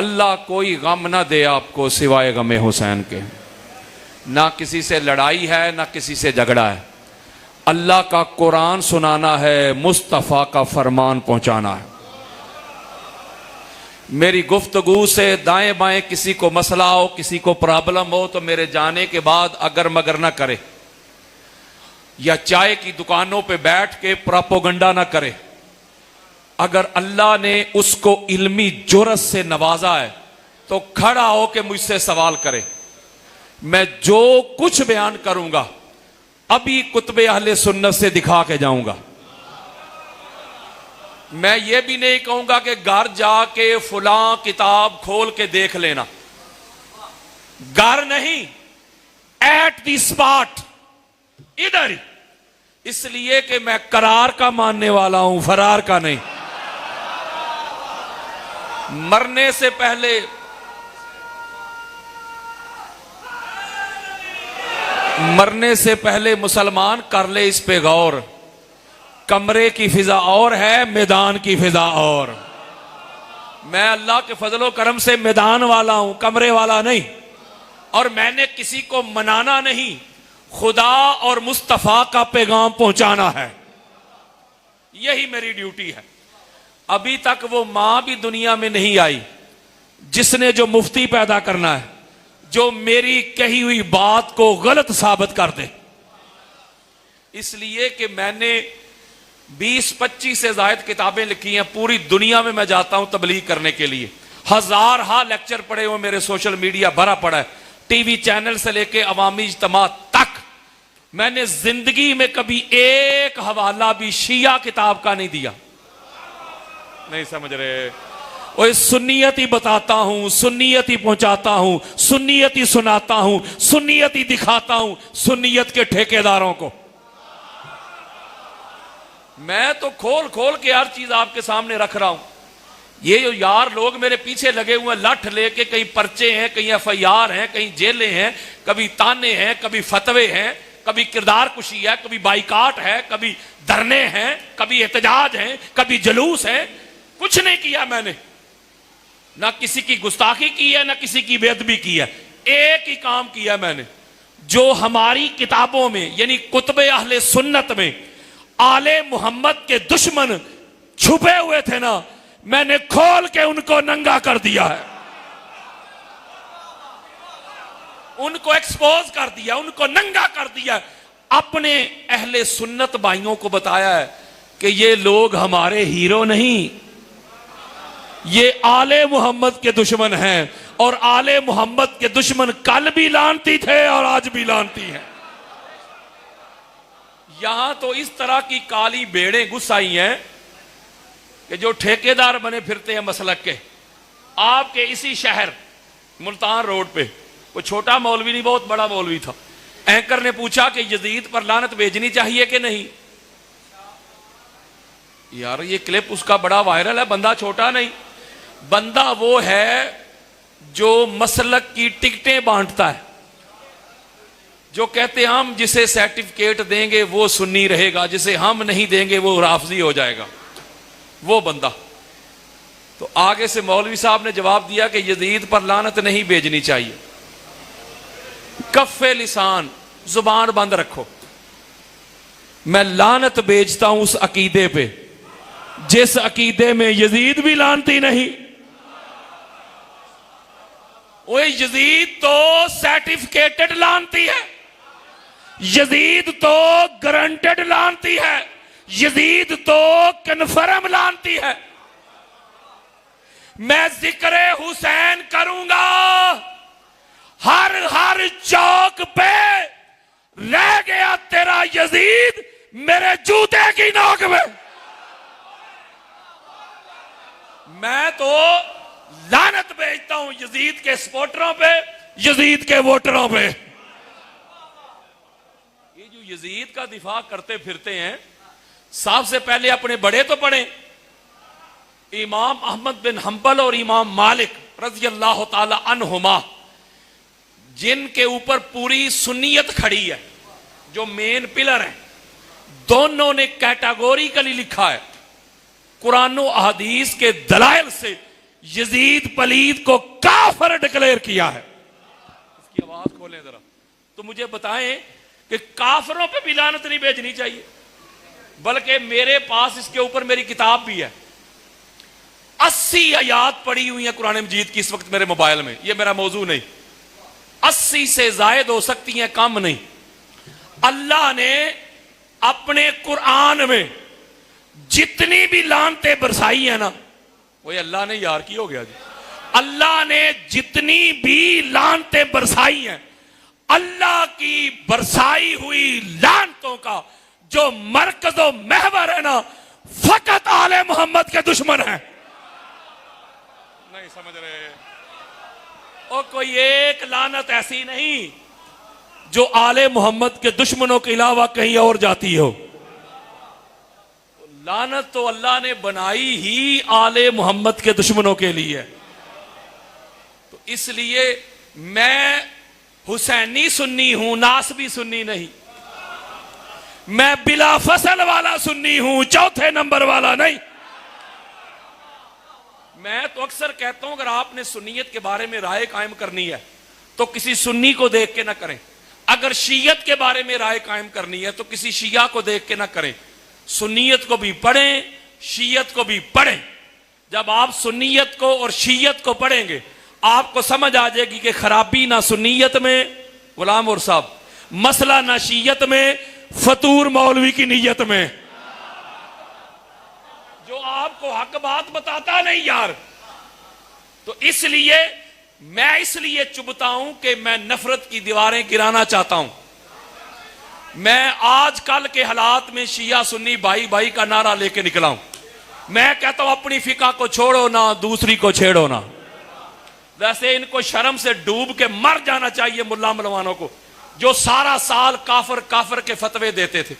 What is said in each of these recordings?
अल्लाह कोई गम ना दे आपको सिवाय गमे हुसैन के। ना किसी से लड़ाई है, ना किसी से झगड़ा है। अल्लाह का कुरान सुनाना है, मुस्तफ़ा का फरमान पहुंचाना है। मेरी गुफ्तगू से दाएं बाएं किसी को मसला हो, किसी को प्रॉब्लम हो, तो मेरे जाने के बाद अगर मगर ना करे, या चाय की दुकानों पे बैठ के प्रोपोगंडा ना करे। अगर अल्लाह ने उसको इल्मी जुर्रत से नवाजा है तो खड़ा हो के मुझसे सवाल करे। मैं जो कुछ बयान करूंगा अभी कुतबे अहले सुन्नत से दिखा के जाऊंगा। मैं ये भी नहीं कहूंगा कि घर जाके फलां किताब खोल के देख लेना। घर नहीं, एट दी स्पॉट, इधर ही। इसलिए कि मैं करार का मानने वाला हूं, फरार का नहीं। मरने से पहले मुसलमान कर ले इस पे गौर। कमरे की फिजा और है, मैदान की फिजा और। मैं अल्लाह के फजलो करम से मैदान वाला हूं, कमरे वाला नहीं। और मैंने किसी को मनाना नहीं, खुदा और मुस्तफा का पैगाम पहुंचाना है। यही मेरी ड्यूटी है। अभी तक वो मां भी दुनिया में नहीं आई जिसने जो मुफ्ती पैदा करना है, जो मेरी कही हुई बात को गलत साबित कर दे। इसलिए कि मैंने 20-25 से ज्यादा किताबें लिखी हैं। पूरी दुनिया में मैं जाता हूं तबलीग करने के लिए। हजार लेक्चर पड़े हुए, मेरे सोशल मीडिया भरा पड़ा है। टीवी चैनल से लेके अवामी इज्तिमा तक मैंने जिंदगी में कभी एक हवाला भी शिया किताब का नहीं दिया। नहीं समझ रहे? वो सुन्नियत ही बताता हूं, सुन्नियत ही पहुंचाता हूं, सुन्नियत ही सुनाता हूं, सुन्नियत ही दिखाता हूं सुन्नियत के ठेकेदारों को। मैं तो खोल खोल के हर चीज आपके सामने रख रहा हूं। ये जो यार लोग मेरे पीछे लगे हुए लठ लेके, कहीं पर्चे हैं, कहीं FIR हैं, कहीं जेलें हैं, कभी ताने हैं, कभी फतवे हैं, कभी किरदार कुशी है, कभी बाइकाट है, कभी धरने हैं, कभी एहतजाज हैं, कभी जुलूस है। कुछ नहीं किया मैंने, ना किसी की गुस्ताखी की है, ना किसी की बेअदबी की है। एक ही काम किया मैंने, जो हमारी किताबों में यानी कुतबे अहले सुन्नत में आले मोहम्मद के दुश्मन छुपे हुए थे ना, मैंने खोल के उनको नंगा कर दिया है, उनको एक्सपोज कर दिया, उनको नंगा कर दिया। अपने अहले सुन्नत भाइयों को बताया है कि ये लोग हमारे हीरो नहीं, ये आले मोहम्मद के दुश्मन हैं। और आले मोहम्मद के दुश्मन कल भी लानती थे और आज भी लानती हैं। यहां तो इस तरह की काली भेड़ें घुस आई हैं कि जो ठेकेदार बने फिरते हैं मसलक के। आपके इसी शहर मुल्तान रोड पे वो छोटा मौलवी नहीं, बहुत बड़ा मौलवी था। एंकर ने पूछा कि यजीद पर लानत भेजनी चाहिए कि नहीं। यार ये क्लिप उसका बड़ा वायरल है। बंदा छोटा नहीं, बंदा वो है जो मसलक की टिकटें बांटता है, जो कहते हैं हम जिसे सर्टिफिकेट देंगे वो सुन्नी रहेगा, जिसे हम नहीं देंगे वो राफजी हो जाएगा। वो बंदा तो आगे से मौलवी साहब ने जवाब दिया कि यजीद पर लानत नहीं भेजनी चाहिए। कफ़े लिसान, जुबान बंद रखो। मैं लानत भेजता हूं उस अकीदे पे जिस अकीदे में यजीद भी लानती नहीं। वो यजीद तो सर्टिफिकेटेड लानती है, यजीद तो गारंटेड लानती है, यजीद तो कन्फर्म लानती है। मैं जिक्र हुसैन करूंगा हर हर चौक पे। रह गया तेरा यजीद मेरे जूते की नोक में। मैं तो लानत भेजता हूं यजीद के सपोर्टरों पे, यजीद के वोटरों पे। ये जो यजीद का दिफा करते फिरते हैं, सबसे पहले अपने बड़े तो पढ़े, इमाम अहमद बिन हंबल और इमाम मालिक रज़ी अल्लाह ताला अन्हुमा, जिनके ऊपर पूरी सुन्नियत खड़ी है, जो मेन पिलर है, दोनों ने कैटेगोरिकली लिखा है कुरान और हदीस के दलाइल से यजीद पलीद को काफिर डिक्लेयर किया है। इसकी आवाज खोलें जरा, तो मुझे बताएं कि काफिरों पे भी लानत नहीं भेजनी चाहिए, बल्कि मेरे पास इसके ऊपर मेरी किताब भी है। 80 आयात पड़ी हुई है कुरान मजीद की इस वक्त मेरे मोबाइल में, ये मेरा मौजू नहीं, 80 से जायद हो सकती हैं, कम नहीं। अल्लाह ने अपने कुरान में जितनी भी लानतें बरसाई है ना, वो अल्लाह ने यार की हो गया जी, अल्लाह ने जितनी भी लानतें बरसाई हैं, अल्लाह की बरसाई हुई लानतों का जो मरकज़ो महवर है ना, फकत आले मोहम्मद के दुश्मन है। नहीं समझ रहे? और कोई एक लानत ऐसी नहीं जो आले मोहम्मद के दुश्मनों के अलावा कहीं और जाती हो। लानत तो अल्लाह ने बनाई ही आले मोहम्मद के दुश्मनों के लिए। तो इसलिए मैं हुसैनी सुन्नी हूं, नासबी सुन्नी नहीं। मैं बिला फसल वाला सुन्नी हूं, चौथे नंबर वाला नहीं। मैं तो अक्सर कहता हूं अगर आपने सुन्नियत के बारे में राय कायम करनी है तो किसी सुन्नी को देख के ना करें, अगर शीयत के बारे में राय कायम करनी है तो किसी शिया को देख के ना करें। सुन्नियत को भी पढ़ें, शीयत को भी पढ़ें। जब आप सुन्नियत को और शीयत को पढ़ेंगे आपको समझ आ जाएगी कि खराबी ना सुन्नियत में, गुलाम और साहब, मसला ना शीयत में, फतूर मौलवी की नीयत में, जो आपको हक बात बताता नहीं यार। तो इसलिए मैं इसलिए चुभता हूं कि मैं नफरत की दीवारें गिराना चाहता हूं। मैं आजकल के हालात में शिया सुन्नी भाई भाई का नारा लेके निकला हूं। मैं कहता हूं अपनी फिका को छोड़ो ना, दूसरी को छेड़ो ना। वैसे इनको शर्म से डूब के मर जाना चाहिए मुल्ला मलवानों को, जो सारा साल काफिर काफिर के फतवे देते थे,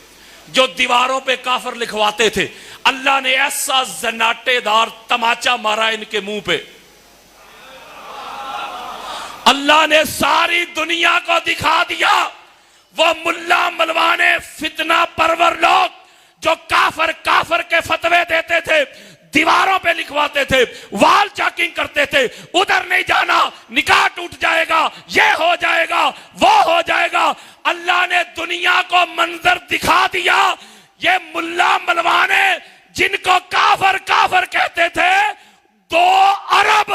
जो दीवारों पे काफिर लिखवाते थे। अल्लाह ने ऐसा जनाटेदार तमाचा मारा इनके मुंह पे, अल्लाह ने सारी दुनिया को दिखा दिया वो मुल्ला मलवाने फितना परवर लोग जो काफिर काफिर के फतवे देते थे, दीवारों पे लिखवाते थे, वाल चेकिंग करते थे, उधर नहीं जाना, निकाह टूट जाएगा, ये हो जाएगा, वो हो जाएगा। अल्लाह ने दुनिया को मंजर दिखा दिया। ये मुल्ला मलवाने जिनको काफिर काफिर कहते थे, 2 अरब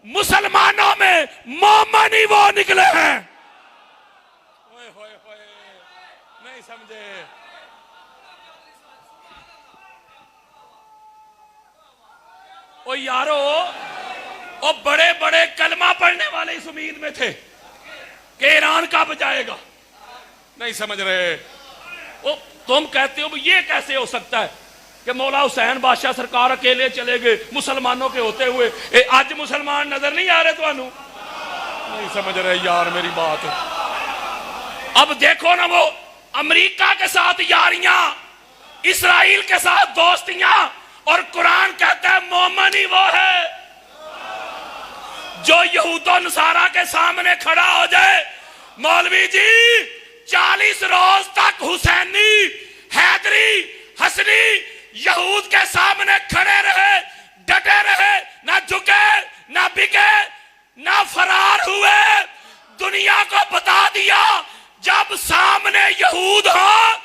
मुसलमानों में मोमन ही वो निकले हैं। ओए होए होए, नहीं समझे? ओ यारो, ओ बड़े बड़े कलमा पढ़ने वाले इस उम्मीद में थे कि ईरान कब जाएगा। नहीं समझ रहे? ओ तुम कहते हो ये कैसे हो सकता है कि मौला हुसैन बादशाह सरकार अकेले चले गए मुसलमानों के होते हुए। आज मुसलमान नजर नहीं आ रहे थानू? नहीं समझ रहे यार मेरी बात। अब देखो ना, वो अमेरिका के साथ यारियां, इसराइल के साथ दोस्तियां, और कुरान कहता है मोमन ही वो है जो यहूदो नसारा के सामने खड़ा हो जाए। मौलवी जी 40 रोज तक हुसैनी, हैदरी, हसनी यहूद के सामने खड़े रहे, डटे रहे, ना झुके, ना बिके, ना फरार हुए। दुनिया को बता दिया जब सामने यहूद हो,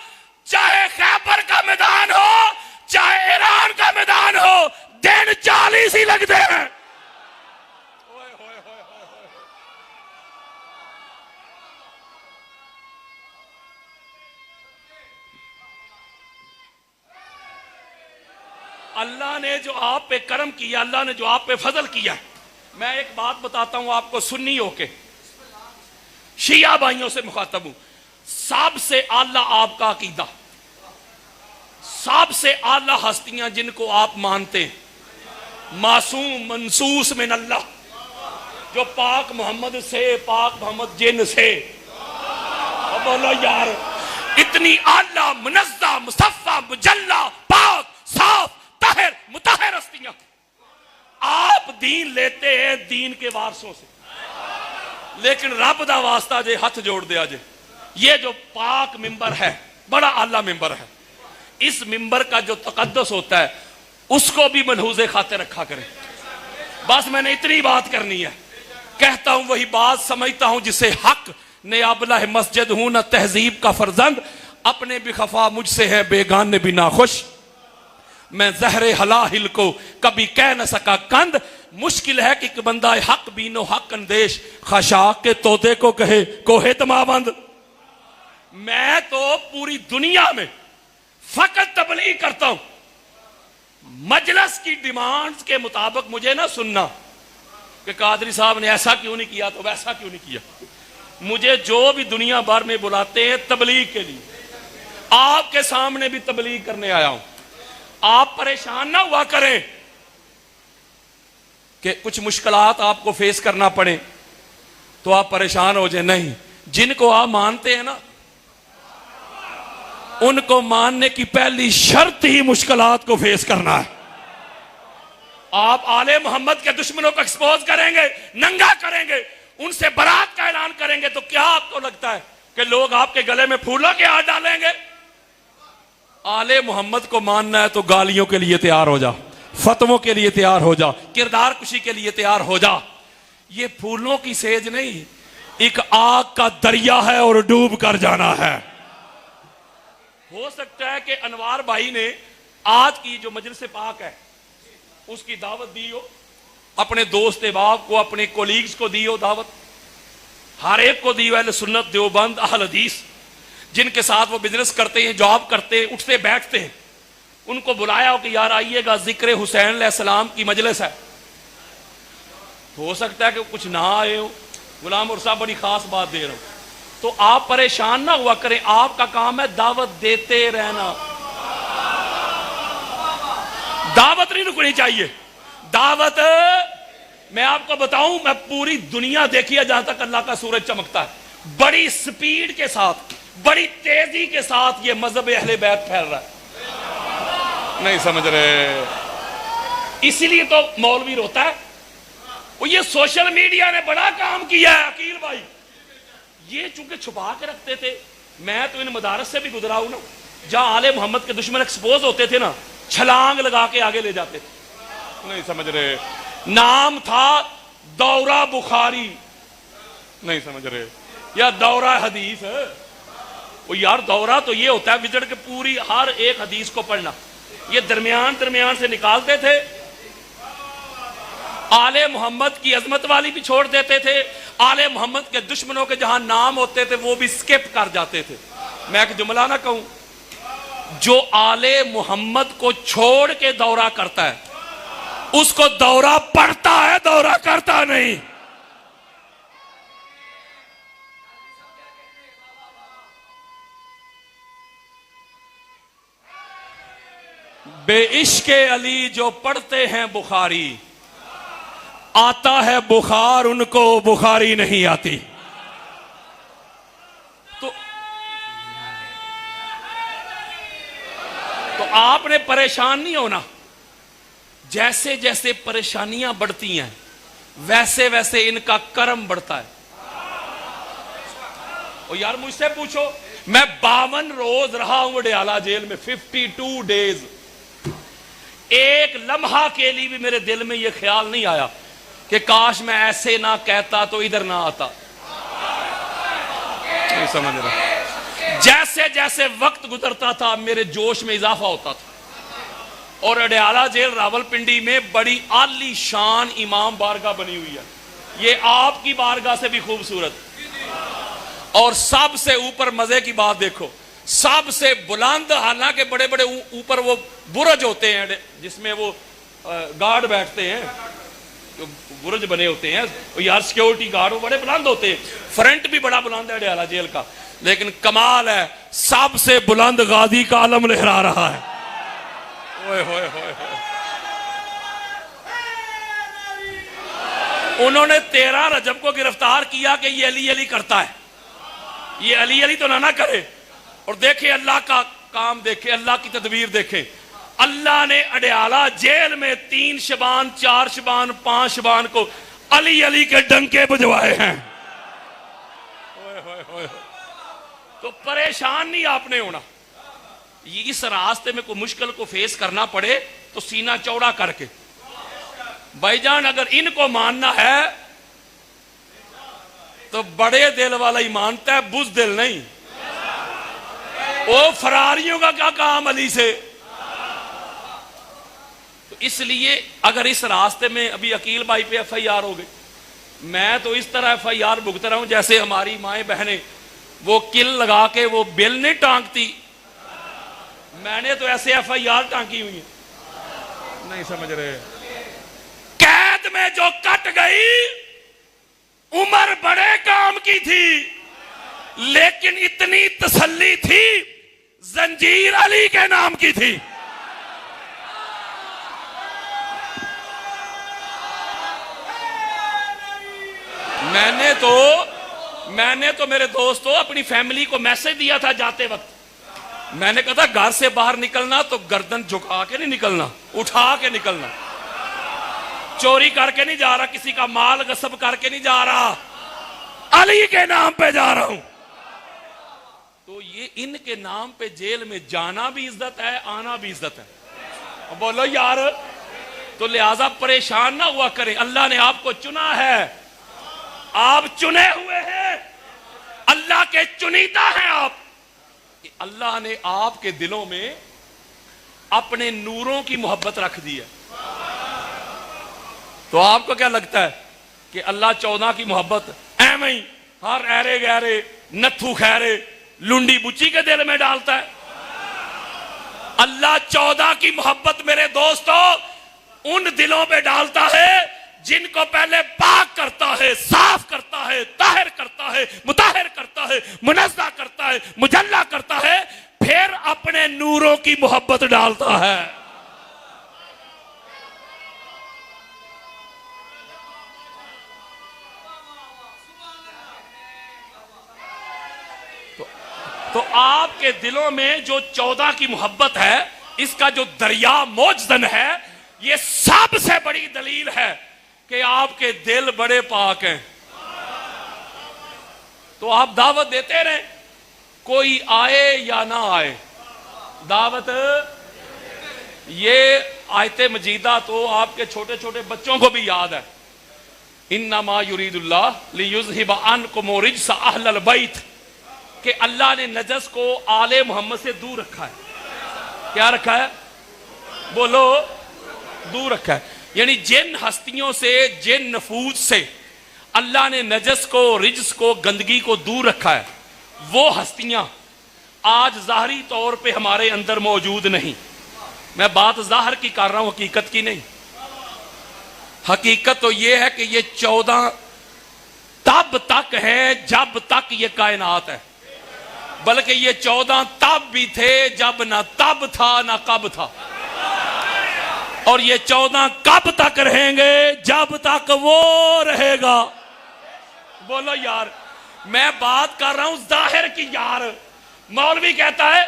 चाहे खैबर का मैदान हो, चाहे ईरान का मैदान हो, दिन 40 ही लगते हैं। अल्लाह ने जो आप पे करम किया, अल्लाह ने जो आप पे फजल किया। मैं एक बात बताता हूं आपको, सुन्नी होके शिया भाइयों से मुखातब हूं। सबसे आला आपका अकीदा, सबसे आला हस्तियां जिनको आप मानते हैं, मासूम मनसूस मिन अल्लाह, जो पाक मोहम्मद से, पाक मोहम्मद जिन से। बोलो यार, इतनी आला मुनज़्ज़ा मुसफ़्फ़ा मुजल्ला पाक साफ ताहिर मुताहिर हस्तियां। आप दीन लेते हैं दीन के वारसों से, लेकिन रब दा वास्ता जे हाथ जोड़ दिया जे, ये जो पाक मिंबर है बड़ा आला मिंबर है, इस मिंबर का जो तकद्दुस होता है उसको भी मनहूज़े खाते रखा करें। बस मैंने इतनी बात करनी है। कहता हूं वही बात, समझता हूं जिसे हक ने अबला है मस्जिद हूं न तहजीब का फर्जंद, अपने भी खफा मुझसे है बेगाने भी नाखुश। मैं जहरे हलाहिल को कभी कह न सका कंद, मुश्किल है कि बंदा हक बीनो हक अंदेश, खशाक के तोते को कहे कोहे तमाबंद। मैं तो पूरी दुनिया में फकत तबलीग करता हूं, मजलिस की डिमांड्स के मुताबिक मुझे ना सुनना कि कादरी साहब ने ऐसा क्यों नहीं किया तो वैसा क्यों नहीं किया। मुझे जो भी दुनिया भर में बुलाते हैं तबलीग के लिए, आपके सामने भी तबलीग करने आया हूं। आप परेशान ना हुआ करें कि कुछ मुश्किलात आपको फेस करना पड़े तो आप परेशान हो जाए, नहीं। जिनको आप मानते हैं ना, उनको मानने की पहली शर्त ही मुश्किलात को फेस करना है। आप आले मोहम्मद के दुश्मनों को एक्सपोज करेंगे, नंगा करेंगे, उनसे बरात का ऐलान करेंगे, तो क्या आपको लगता है कि लोग आपके गले में फूलों के हाथ डालेंगे? आले मोहम्मद को मानना है तो गालियों के लिए तैयार हो जा, फतवों के लिए तैयार हो जा, किरदार कुशी के लिए तैयार हो जा। ये फूलों की सेज नहीं, एक आग का दरिया है और डूब कर जाना है। हो सकता है कि अनवार भाई ने आज की जो मजलिस पाक है उसकी दावत दी हो, अपने दोस्त अहबाब को, अपने कोलीग्स को दी हो दावत, हर एक को दी हो, अहले सुन्नत देवबंद अहल हदीस जिनके साथ वो बिजनेस करते हैं, जॉब करते हैं, उठते बैठते हैं, उनको बुलाया हो कि यार आइएगा, जिक्र हुसैन अलैहिस्सलाम की मजलिस है। हो सकता है कि कुछ ना आए हो, गुलाम और साहब बड़ी खास बात दे रहा हूं, तो आप परेशान ना हुआ करें। आपका काम है दावत देते रहना, दावत नहीं रुकनी चाहिए। दावत मैं आपको बताऊं, मैं पूरी दुनिया देखी है जहां तक अल्लाह का सूरज चमकता है, बड़ी स्पीड के साथ, बड़ी तेजी के साथ ये मजहब अहले बैत फैल रहा है। नहीं समझ रहे? इसीलिए तो मौलवी रोता है। वो ये सोशल मीडिया ने बड़ा काम किया है अकील भाई। ये चूंकि छुपा के रखते थे, मैं तो इन मदारस से भी गुजरा हूं ना, जहां आले मोहम्मद के दुश्मन एक्सपोज होते थे ना, छलांग लगा के आगे ले जाते थे। नहीं समझ रहे? नाम था दौरा बुखारी, नहीं समझ रहे? या दौरा हदीस है। वो यार दौरा तो ये होता है विजड़ के पूरी हर एक हदीस को पढ़ना। ये दरमियान दरमियान से निकालते थे, आले मोहम्मद की अजमत वाली भी छोड़ देते थे, आले मोहम्मद के दुश्मनों के जहां नाम होते थे वो भी स्किप कर जाते थे। मैं एक जुमला ना कहूं, जो आले मोहम्मद को छोड़ के दौरा करता है उसको दौरा पड़ता है, दौरा करता नहीं। बेइश्के अली जो पढ़ते हैं बुखारी, आता है बुखार उनको बुखारी नहीं आती। तो आपने परेशान नहीं होना। जैसे जैसे परेशानियां बढ़ती हैं वैसे वैसे इनका कर्म बढ़ता है। और यार मुझसे पूछो, मैं 52 रोज रहा हूं वडियाला जेल में, 52 डेज। एक लम्हा के लिए भी मेरे दिल में यह ख्याल नहीं आया कि काश मैं ऐसे ना कहता तो इधर ना आता। नहीं समझ रहा? जैसे जैसे वक्त गुजरता था मेरे जोश में इजाफा होता था। और अडयाला जेल रावलपिंडी में बड़ी आली शान इमाम बारगाह बनी हुई है, ये आपकी बारगाह से भी खूबसूरत। और सबसे ऊपर मजे की बात देखो, सबसे बुलंद, हालांकि बड़े बड़े ऊपर वो बुर्ज होते हैं जिसमें वो गार्ड बैठते हैं, जो बुर्ज बने होते हैं, यार सिक्योरिटी गार्ड वो बड़े बुलंद होते हैं। फ्रंट भी बड़ा बुलंद है अडयाला जेल का, लेकिन कमाल है सबसे बुलंद गाजी का आलम लहरा रहा है। ओए होए होए होए। उन्होंने 13 रजब को गिरफ्तार किया कि ये अली अली करता है, ये अली अली तो ना करे। और देखे अल्लाह का काम, देखे अल्लाह की तदबीर देखे। अल्लाह ने अडयाला जेल में 3 शबान, 4 शबान, 5 शबान को अली अली के डंके बजवाए हैं। ओए होए होए। तो परेशान नहीं आपने होना। इस रास्ते में कोई मुश्किल को फेस करना पड़े तो सीना चौड़ा करके, भाईजान अगर इनको मानना है तो बड़े दिल वाला ही मानता है, बुज़दिल नहीं। वो फरारियों का क्या काम अली से। तो इसलिए अगर इस रास्ते में अभी अकील भाई पे FIR हो गई, मैं तो इस तरह FIR भुगत रहा हूं जैसे हमारी माएँ बहनें वो किल लगा के वो बिल नहीं टांगती, मैंने तो ऐसे FIR टांगी हुई है। नहीं समझ रहे। कैद में जो कट गई उम्र बड़े काम की थी, लेकिन इतनी तसल्ली थी जंजीर अली के नाम की थी। मैंने तो मेरे दोस्तों अपनी फैमिली को मैसेज दिया था जाते वक्त, मैंने कहा था घर से बाहर निकलना तो गर्दन झुका के नहीं निकलना, उठा के निकलना। चोरी करके नहीं जा रहा, किसी का माल गस्ब करके नहीं जा रहा, अली के नाम पे जा रहा हूं। तो ये इनके नाम पे जेल में जाना भी इज्जत है, आना भी इज्जत है। बोलो यार, तो लिहाजा परेशान ना हुआ करें। अल्लाह ने आपको चुना है, आप चुने हुए हैं, अल्लाह के चुनीदा हैं आप। अल्लाह ने आपके दिलों में अपने नूरों की मोहब्बत रख दी है। तो आपको क्या लगता है कि अल्लाह 14 की मोहब्बत ऐਵੇਂ ही हर ऐरे गहरे नथु खैरे लुंडी बुच्ची के दिल में डालता है? अल्लाह 14 की मोहब्बत मेरे दोस्तों उन दिलों में डालता है जिनको पहले पाक करता है, साफ करता है, ताहिर करता है, मुताहिर करता है, मुनज़्ज़ा करता है, मुजल्ला करता है, फिर अपने नूरों की मोहब्बत डालता है। तो आपके दिलों में जो 14 की मोहब्बत है, इसका जो दरिया मौजदन है, ये सबसे बड़ी दलील है कि आपके दिल बड़े पाक हैं। तो आप दावत देते रहे, कोई आए या ना आए, दावत। ये आयते मजीदा तो आपके छोटे छोटे बच्चों को भी याद है। इन्नमा युरीदुल्लाह लियुज़हिबा अन्कुम रिज्स अहलल बैत, कि अल्लाह ने नजस को आले मोहम्मद से दूर रखा है। क्या रखा है? बोलो, दूर रखा है। यानी जिन हस्तियों से, जिन नफूस से अल्लाह ने नजस को, रिज्स को, गंदगी को दूर रखा है, वो हस्तियां आज जाहरी तौर पे हमारे अंदर मौजूद नहीं। मैं बात जाहिर की कर रहा हूं, हकीकत की नहीं। हकीकत तो ये है कि ये 14 तब तक है जब तक ये कायनात है, बल्कि ये 14 तब भी थे जब ना तब था ना कब था, और ये 14 कब तक रहेंगे? जब तक वो रहेगा। बोलो यार, मैं बात कर रहा हूं जाहिर की। यार मौलवी कहता है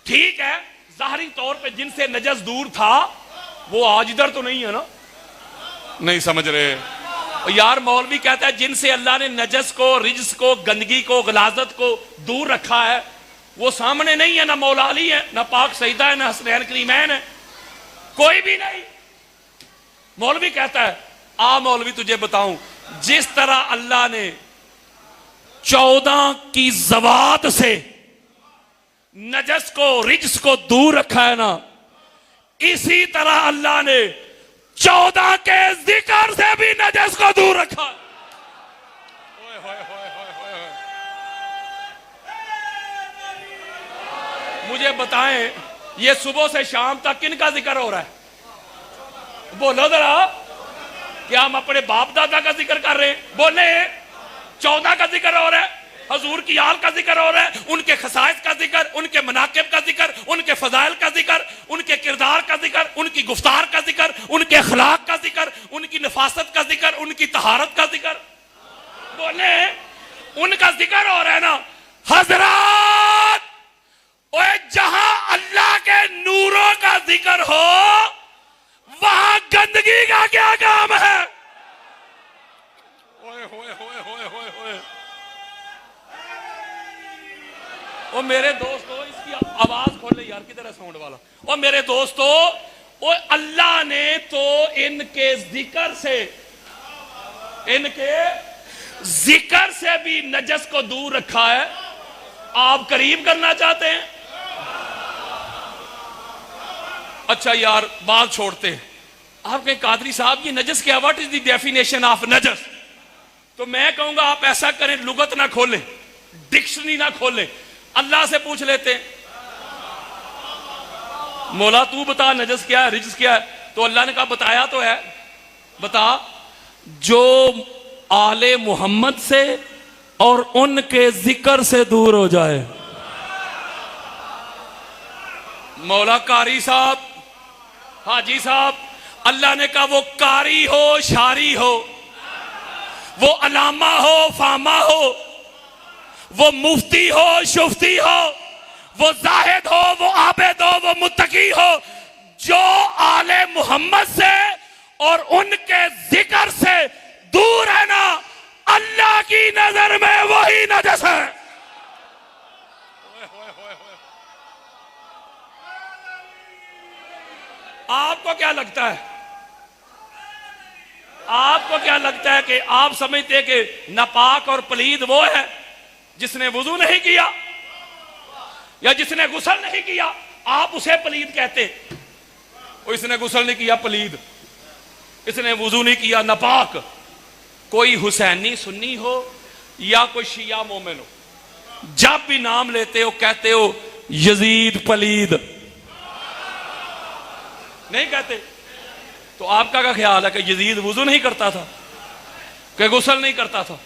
ठीक है, जाहरी तौर पे जिनसे नजस दूर था वो आज इधर तो नहीं है ना। नहीं समझ रहे यार। मौलवी कहता है जिनसे अल्लाह ने नजस को, रिज्स को, गंदगी को, गलाजत को दूर रखा है, वो सामने नहीं है। ना मौला अली है, ना पाक सईदा है, ना हसनैन करीमैन है, कोई भी नहीं। मौलवी कहता है आ मौलवी तुझे बताऊं, जिस तरह अल्लाह ने 14 की ज़वात से नजस को, रिज्स को दूर रखा है ना, इसी तरह अल्लाह ने 14 के जिक्र से भी नजस को दूर रखा। मुझे बताएं, ये सुबह से शाम तक किनका जिक्र हो रहा है? बोलो जरा, क्या हम अपने बाप दादा का जिक्र कर रहे हैं? बोले 14 का जिक्र हो रहा है, हजूर की आल का जिक्र हो रहा है, उनके खसाइस का जिक्र, उनके मनाकिब का जिक्र, उनके फजाइल का जिक्र, उनके किरदार का जिक्र, उनकी गुफ्तार का जिक्र, उनके अखलाक का जिक्र, उनकी नफासत का जिक्र, उनकी तहारत का जिक्र। बोले उनका जिक्र हो रहा है ना। हजरत, ओए जहां अल्लाह के नूरों का जिक्र हो वहां गंदगी का क्या काम है? ओए होए होए होए होए होए। ओ मेरे दोस्तों, इसकी आवाज खोले यार, किधर है साउंड वाला? ओ मेरे दोस्तों, और अल्लाह ने तो इनके जिक्र से भी नजस को दूर रखा है। आप करीब करना चाहते हैं? अच्छा यार, बात छोड़ते हैं। आप कहें कादरी साहब ये नजस क्या, what is the definition of नजस? तो मैं कहूंगा आप ऐसा करें, लुगत ना खोलें, डिक्शनरी ना खोलें, अल्लाह से पूछ लेते हैं, मौला तू बता नजस क्या है, रिजस क्या है? तो अल्लाह ने कहा बताया तो है, बता जो आले मोहम्मद से और उनके जिक्र से दूर हो जाए। मौला कारी साहब, हाजी साहब, अल्लाह ने कहा वो कारी हो, शारी हो, वो अलामा हो, फामा हो, वो मुफ्ती हो, शुफ्ती हो, वो जाहिद हो, वो आबिद हो, वो मुत्तकी हो, जो आले मोहम्मद से और उनके जिक्र से दूर है ना, अल्लाह की नजर में वही नजस है। आपको क्या लगता है? आपको क्या लगता है कि आप समझते हैं कि नापाक और पलीद वो है जिसने वुजू नहीं किया या जिसने गुस्ल नहीं किया? आप उसे पलीद कहते? और इसने गुस्ल नहीं किया पलीद, इसने वुजू नहीं किया नापाक। कोई हुसैनी सुन्नी हो या कोई शिया मोमिन हो, जब भी नाम लेते हो कहते हो यजीद पलीद, नहीं कहते? तो आपका क्या ख्याल है कि यजीद वुजू नहीं करता था कि गुस्ल नहीं करता था?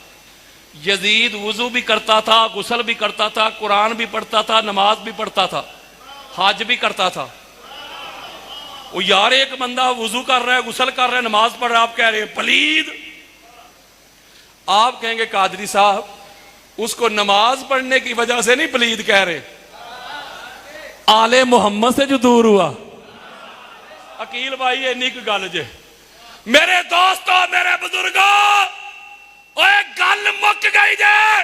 यजीद वुजू भी करता था, गुस्ल भी करता था, कुरान भी पढ़ता था, नमाज भी पढ़ता था, हज भी करता था। वो यार एक बंदा वुजू कर रहा है, गुस्ल कर रहा है, नमाज पढ़ रहा है, आप कह रहे हैं पलीद। आप कहेंगे कादरी साहब उसको नमाज पढ़ने की वजह से नहीं पलीद कह रहे, आले मोहम्मद से जो दूर हुआ। अकील भाई ये निक गल जे, मेरे दोस्तों, मेरे बुजुर्गों, ओए गल मुक गई जे।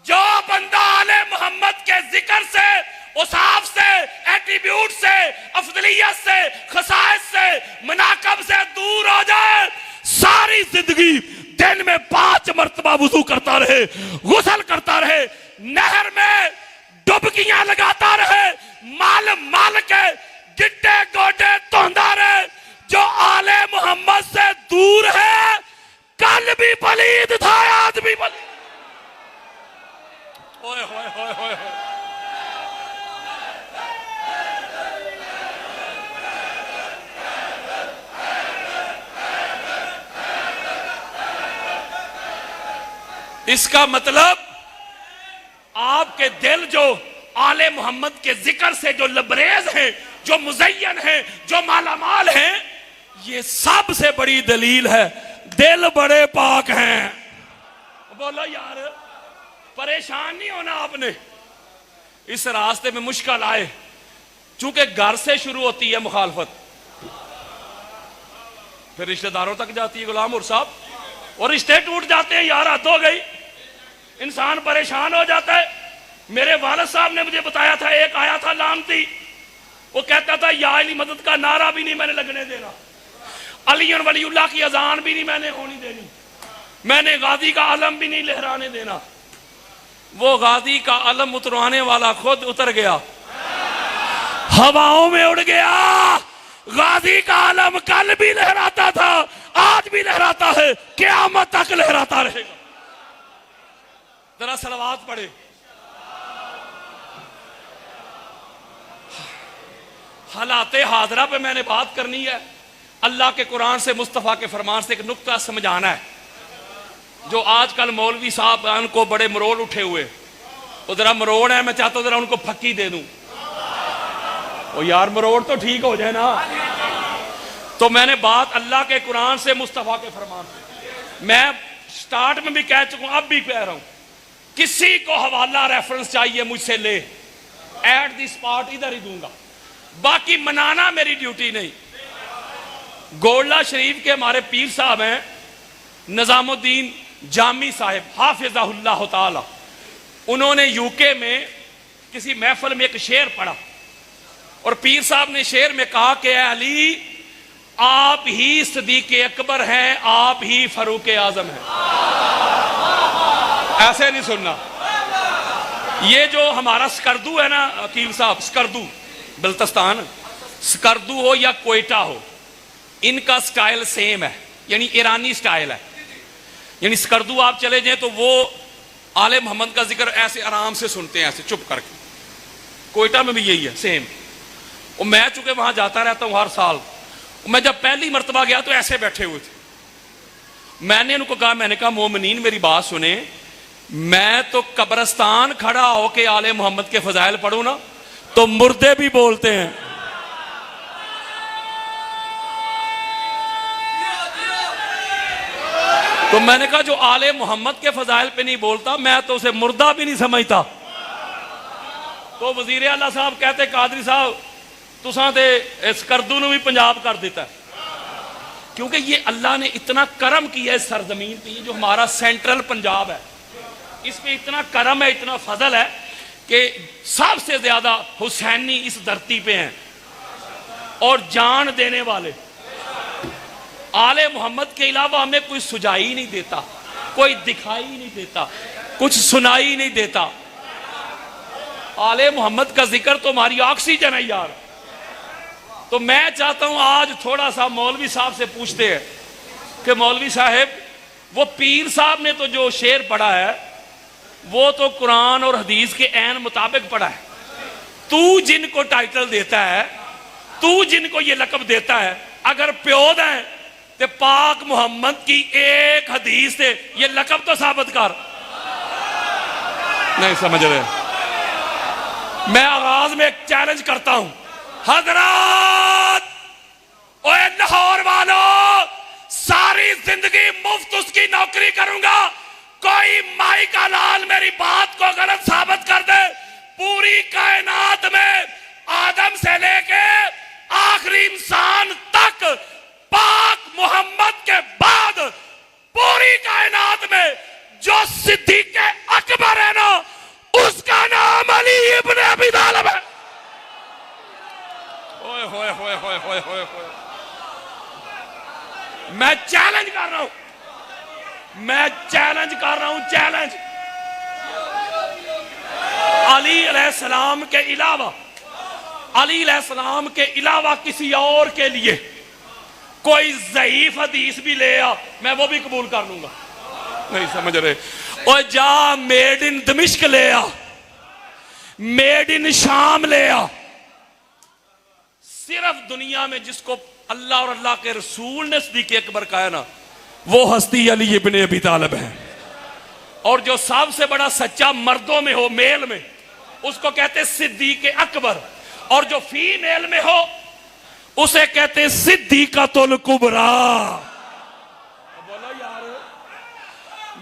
जो बंदा आले मोहम्मद के जिक्र से, उसाफ से, एट्रीब्यूट से, अफजलियत से, खसाइस से, मनाकब से दूर हो जाए, सारी जिंदगी दिन में 5 मरतबा वुजू करता रहे, गुस्ल करता रहे, नहर में डुबकियां लगाता रहे, माल के गिट्टे गोटे धोंदा रहे, जो आले मोहम्मद से दूर है, कल भी पलीद था, आज भी पलीद। ओए होए होए होए होए। इसका मतलब आपके दिल जो आले मोहम्मद के जिक्र से जो लबरेज हैं, जो मुज़य्यन हैं, जो मालामाल हैं, ये सबसे बड़ी दलील है दिल बड़े पाक हैं। बोलो यार, परेशान नहीं होना आपने। इस रास्ते में मुश्किल आए, चूंकि घर से शुरू होती है मुखालफत, फिर रिश्तेदारों तक जाती है गुलाम उर साहब, और रिश्ते टूट जाते हैं। यार हद हो गई, इंसान परेशान हो जाता है। मेरे वालिद साहब ने मुझे बताया था, एक आया था लानती, वो कहता था या अली मदद का नारा भी नहीं मैंने लगने देना, अली वलीउल्लाह की अजान भी नहीं मैंने होनी देनी, मैंने गाजी का आलम भी नहीं लहराने देना। वो गाजी का आलम उतरवाने वाला खुद उतर गया, हवाओं में उड़ गया। गाजी का आलम कल भी लहराता था, आज भी लहराता है, क़यामत तक लहराता रहेगा। जरा सलवात पढ़े। हालाते हाजरा पे मैंने बात करनी है। अल्लाह के कुरान से, मुस्तफ़ा के फरमान से एक नुक्ता समझाना है। जो आजकल मौलवी साहब को बड़े मरोड़ उठे हुए, वो जरा मरोड़ है, मैं चाहता हूं जरा उनको फक्की दे दूं। ओ यार मरोड़ तो ठीक हो जाए ना। तो मैंने बात अल्लाह के कुरान से, मुस्तफ़ा के फरमान से, मैं स्टार्ट में भी कह चुका हूं, अब भी कह रहा हूं, किसी को हवाला रेफरेंस चाहिए मुझसे ले, एट द स्पॉट इधर ही दूंगा। बाकी मनाना मेरी ड्यूटी नहीं। गोल्ला शरीफ के हमारे पीर साहब हैं निजामुद्दीन जामी साहिब हाफिज़हुल्लाह ताला, उन्होंने यूके में किसी महफिल में एक शेर पढ़ा। और पीर साहब ने शेर में कहा कि अली आप ही सिद्दीक अकबर हैं, आप ही फारूक आजम हैं। ऐसे नहीं सुनना। ये जो हमारा स्कर्दू है ना अकील साहब, स्कर्दू बल्तिस्तान, स्कर्दू हो या कोयटा हो, इनका स्टाइल सेम है, यानी ईरानी स्टाइल है। यानी स्कर्दू आप चले जाएं तो वो आले मोहम्मद का जिक्र ऐसे आराम से सुनते हैं, ऐसे चुप करके। कोयटा में भी यही है सेम। और मैं चूंकि वहां जाता रहता हूं हर साल, मैं जब पहली मर्तबा गया तो ऐसे बैठे हुए थे। मैंने उनको कहा, मैंने कहा मोमिनीन मेरी बात सुने, मैं तो कब्रिस्तान खड़ा होके आले मोहम्मद के फजाइल पढ़ू ना तो मुर्दे भी बोलते हैं। तो मैंने कहा जो आले मोहम्मद के फजाइल पे नहीं बोलता मैं तो उसे मुर्दा भी नहीं समझता। तो वजीर आला साहब कहते, कादरी साहब तुसा ते इस करदू भी पंजाब कर देता, क्योंकि ये अल्लाह ने इतना करम किया इस सरजमीन पे, जो हमारा सेंट्रल पंजाब है, इस पे इतना करम है, इतना फजल है कि सबसे ज्यादा हुसैनी इस धरती पे हैं और जान देने वाले। आले मोहम्मद के अलावा हमें कोई सुझाई नहीं देता, कोई दिखाई नहीं देता, कुछ सुनाई नहीं देता। आले मोहम्मद का जिक्र तो हमारी ऑक्सीजन है यार। तो मैं चाहता हूं आज थोड़ा सा मौलवी साहब से पूछते हैं कि मौलवी साहब, वो पीर साहब ने तो जो शेर पढ़ा है वो तो कुरान और हदीस के ऐन मुताबिक पढ़ा है। तू जिनको टाइटल देता है, तू जिनको ये लकब देता है, अगर प्योद है तो पाक मोहम्मद की एक हदीस से ये लकब तो साबित कर। नहीं समझ रहे। मैं आगाज में एक चैलेंज करता हूं, हजरत ओए लाहौर वालों, सारी जिंदगी मुफ्त उसकी नौकरी करूंगा, कोई माई का लाल मेरी बात को गलत साबित कर दे, पूरी कायनात में आदम से लेके आखिरी इंसान तक पाक मोहम्मद के बाद पूरी कायनात में जो सिद्दीक अकबर है ना, उसका नाम अली इब्न अबी तालिब है। ओए होए होए होए होए होए होए। मैं चैलेंज कर रहा हूं, मैं चैलेंज कर रहा हूं, चैलेंज। अली अलैहिस्सलाम के अलावा, अली अलैहिस्सलाम के अलावा किसी और के लिए कोई ज़ईफ हदीस भी ले आ, मैं वो भी कबूल कर लूंगा। नहीं समझ रहे। और जा मेड इन दमिश्क ले आ, मेड इन शाम ले आ। सिर्फ दुनिया में जिसको अल्लाह और अल्लाह के रसूल ने सिद्दीक अकबर कहा है ना, वो हस्ती अली इब्न अबी तालिब है। और जो सबसे बड़ा सच्चा मर्दों में हो, मेल में, उसको कहते सिद्दीक अकबर, और जो फीमेल में हो उसे कहते सिद्दीक़तुल कुबरा। बोलो यार,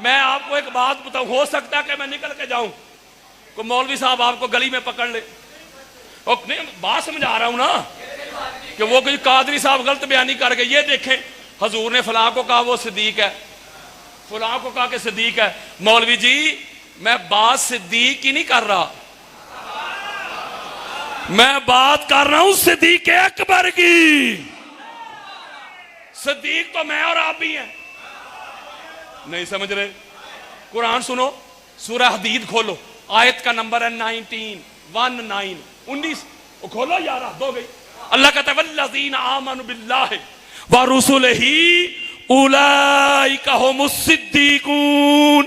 मैं आपको एक बात बताऊं, हो सकता है कि मैं निकल के जाऊं, को मौलवी साहब आपको गली में पकड़ ले। और नहीं, बात समझा रहा हूं ना कि वो कोई कादरी साहब गलत बयानी करके, ये देखें हजूर ने फलां को कहा वो सिद्दीक है, फलां को कहा कि सिद्दीक है। मौलवी जी मैं बात सिद्दीक ही नहीं कर रहा, मैं बात कर रहा हूं सिद्दीक अकबर की। सिद्दीक तो मैं और आप भी हैं। नहीं समझ रहे। कुरान सुनो, सूरह हदीद खोलो, आयत का नंबर है 19 खोलो यार, दो गई। अल्लाह कहता है वल्लज़ीना आमनु बिल्लाहि व रुसुलिही उलाइका हुमुस सिद्दीकून।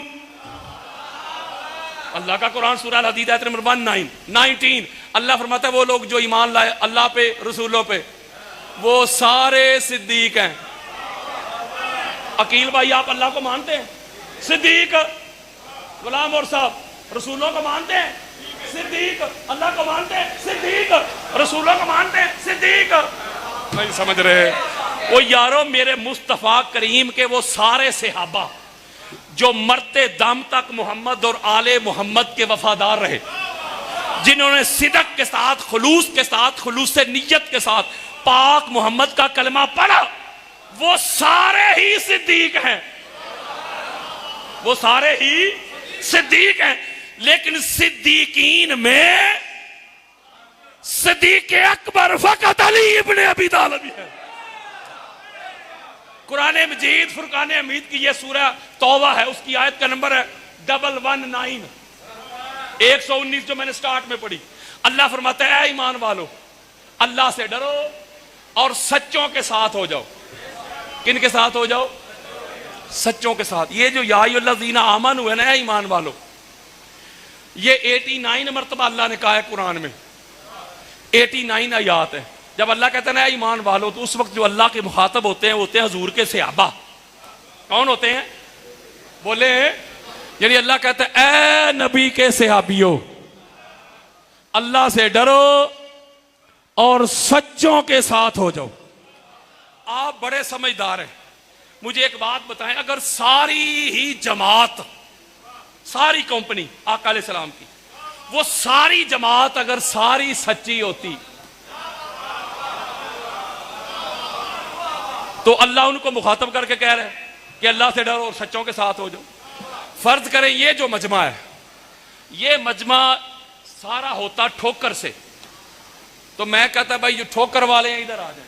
अल्लाह का कुरान सूरह अल हदीद आयत नंबर 19 अल्लाह फरमाता है वो लोग जो ईमान लाए अल्लाह पे, रसूलों पे, वो सारे सिद्दीक हैं। अकील भाई आप अल्लाह को मानते हैं? सिद्दीक। गुलाम और साहब रसूलों को मानते हैं? सिद्दीक। अल्लाह को मानते हैं? सिद्दीक। रसूलों को मानते हैं? सिद्दीक। नहीं समझ रहे। वो यारो मेरे मुस्तफा करीम के वो सारे सहाबा जो मरते दम तक मोहम्मद और आले मोहम्मद के वफादार रहे, जिन्होंने सिदक के साथ, खुलूस से नियत के साथ पाक मोहम्मद का कलमा पढ़ा, वो सारे ही सिद्दीक हैं, वो सारे ही सिद्दीक हैं। लेकिन सिद्दीकीन में सिद्दीक़ अकबर फ़क़त अली इब्ने अबी तालिब है। कुरान मजीद फुरकान हमीद की यह सूरह तौबा है, उसकी आयत का नंबर है 119 119 जो मैंने स्टार्ट में पढ़ी। अल्लाह फरमाता है, ईमान वालो अल्लाह से डरो और सच्चों के साथ हो जाओ। किन के साथ हो जाओ? सच्चों के साथ। ये जो या अय्युहल्लज़ीना आमनू है ना, ईमान वालो, ये 89 मरतबा अल्लाह ने कहा है कुरान में, 89 आयात है। जब अल्लाह कहते हैं ना ईमान वालो, तो उस वक्त जो अल्लाह के मुखातब होते हैं हुजूर के सहाबा। कौन होते हैं? बोले, यानी अल्लाह कहता है ए नबी के सहाबियों, अल्लाह से डरो और सच्चों के साथ हो जाओ। आप बड़े समझदार हैं, मुझे एक बात बताएं, अगर सारी ही जमात, सारी कंपनी आका अलैहिस्सलाम की, वो सारी जमात अगर सारी सच्ची होती तो अल्लाह उनको मुखातब करके कह रहे हैं कि अल्लाह से डरो और सच्चों के साथ हो जाओ। फर्ज करें ये जो मजमा है, ये मजमा सारा होता ठोकर से, तो मैं कहता भाई जो ठोकर वाले हैं इधर आ जाए।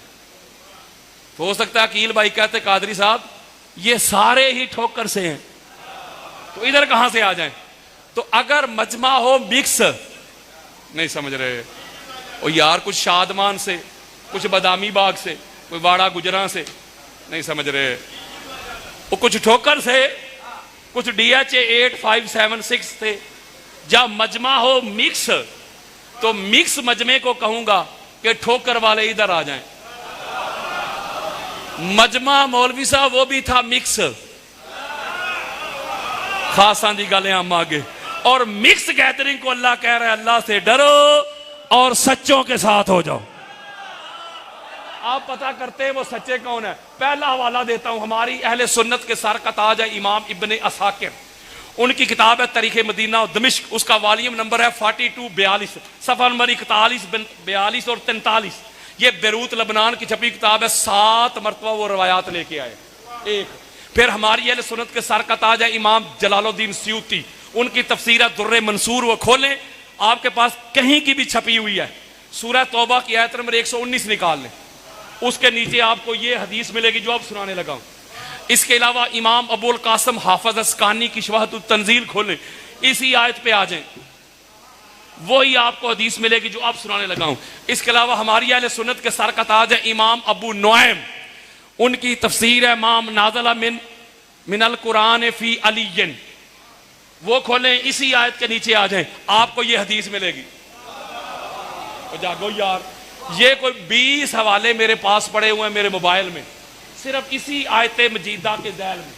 तो हो सकता है अकील भाई कहते कादरी साहब ये सारे ही ठोकर से हैं, तो इधर कहां से आ जाएं? तो अगर मजमा हो मिक्स, नहीं समझ रहे, और यार कुछ शादमान से, कुछ बदामी बाग से, कोई वाड़ा गुजरा से, नहीं समझ रहे, वो कुछ ठोकर से, कुछ DHA 8576 थे। जब मजमा हो मिक्स, तो मिक्स मजमे को कहूंगा कि ठोकर वाले इधर आ जाएं। मजमा मौलवी साहब वो भी था मिक्स, खासा दी गल हम आगे। और मिक्स गैदरिंग को अल्लाह कह रहा है अल्लाह से डरो और सच्चों के साथ हो जाओ। आप पता करते हैं वो सच्चे कौन है? पहला हवाला देता हूं, हमारी अहले सुन्नत के सर का ताज है इमाम इब्ने असाकिर, उनकी किताब है तारीख मदीना और दमिश्क, उसका वॉल्यूम नंबर है 4242, सफा नंबर 41, 42 और 43। ये बेरूत लबनान की छपी किताब है, 7 मरतबा वो रवायात लेके आए। एक फिर हमारी अहले सुन्नत के सर का ताज है इमाम जलालुद्दीन सयूती, उनकी तफसीर है दुर्रे मंसूर, वो खोलें, आपके पास कहीं की भी छपी हुई है, सूरह तौबा की आयत नंबर 119 निकाल लें, उसके नीचे आपको ये हदीस मिलेगी जो अब सुनाने लगा हूं। इसके अलावा इमाम अबुल कासिम हाफिज अस्कानी की शवाहतुत तंजील खोलें, इसी आयत पे आ जाएं, वही आपको हदीस मिलेगी जो अब सुनाने लगा हूं। इसके अलावा हमारी अहले सुन्नत के सर का ताज है इमाम अबू नुआइम, उनकी तफसीर है माम नाज़ला मिनल कुरान फी अलीयन, वो खोलें, इसी आयत के नीचे आ जाएं, आपको ये हदीस मिलेगी। तो जागो यार, ये कोई 20 हवाले मेरे पास पड़े हुए हैं मेरे मोबाइल में, सिर्फ इसी आयत मजीदा के ज़ैल में।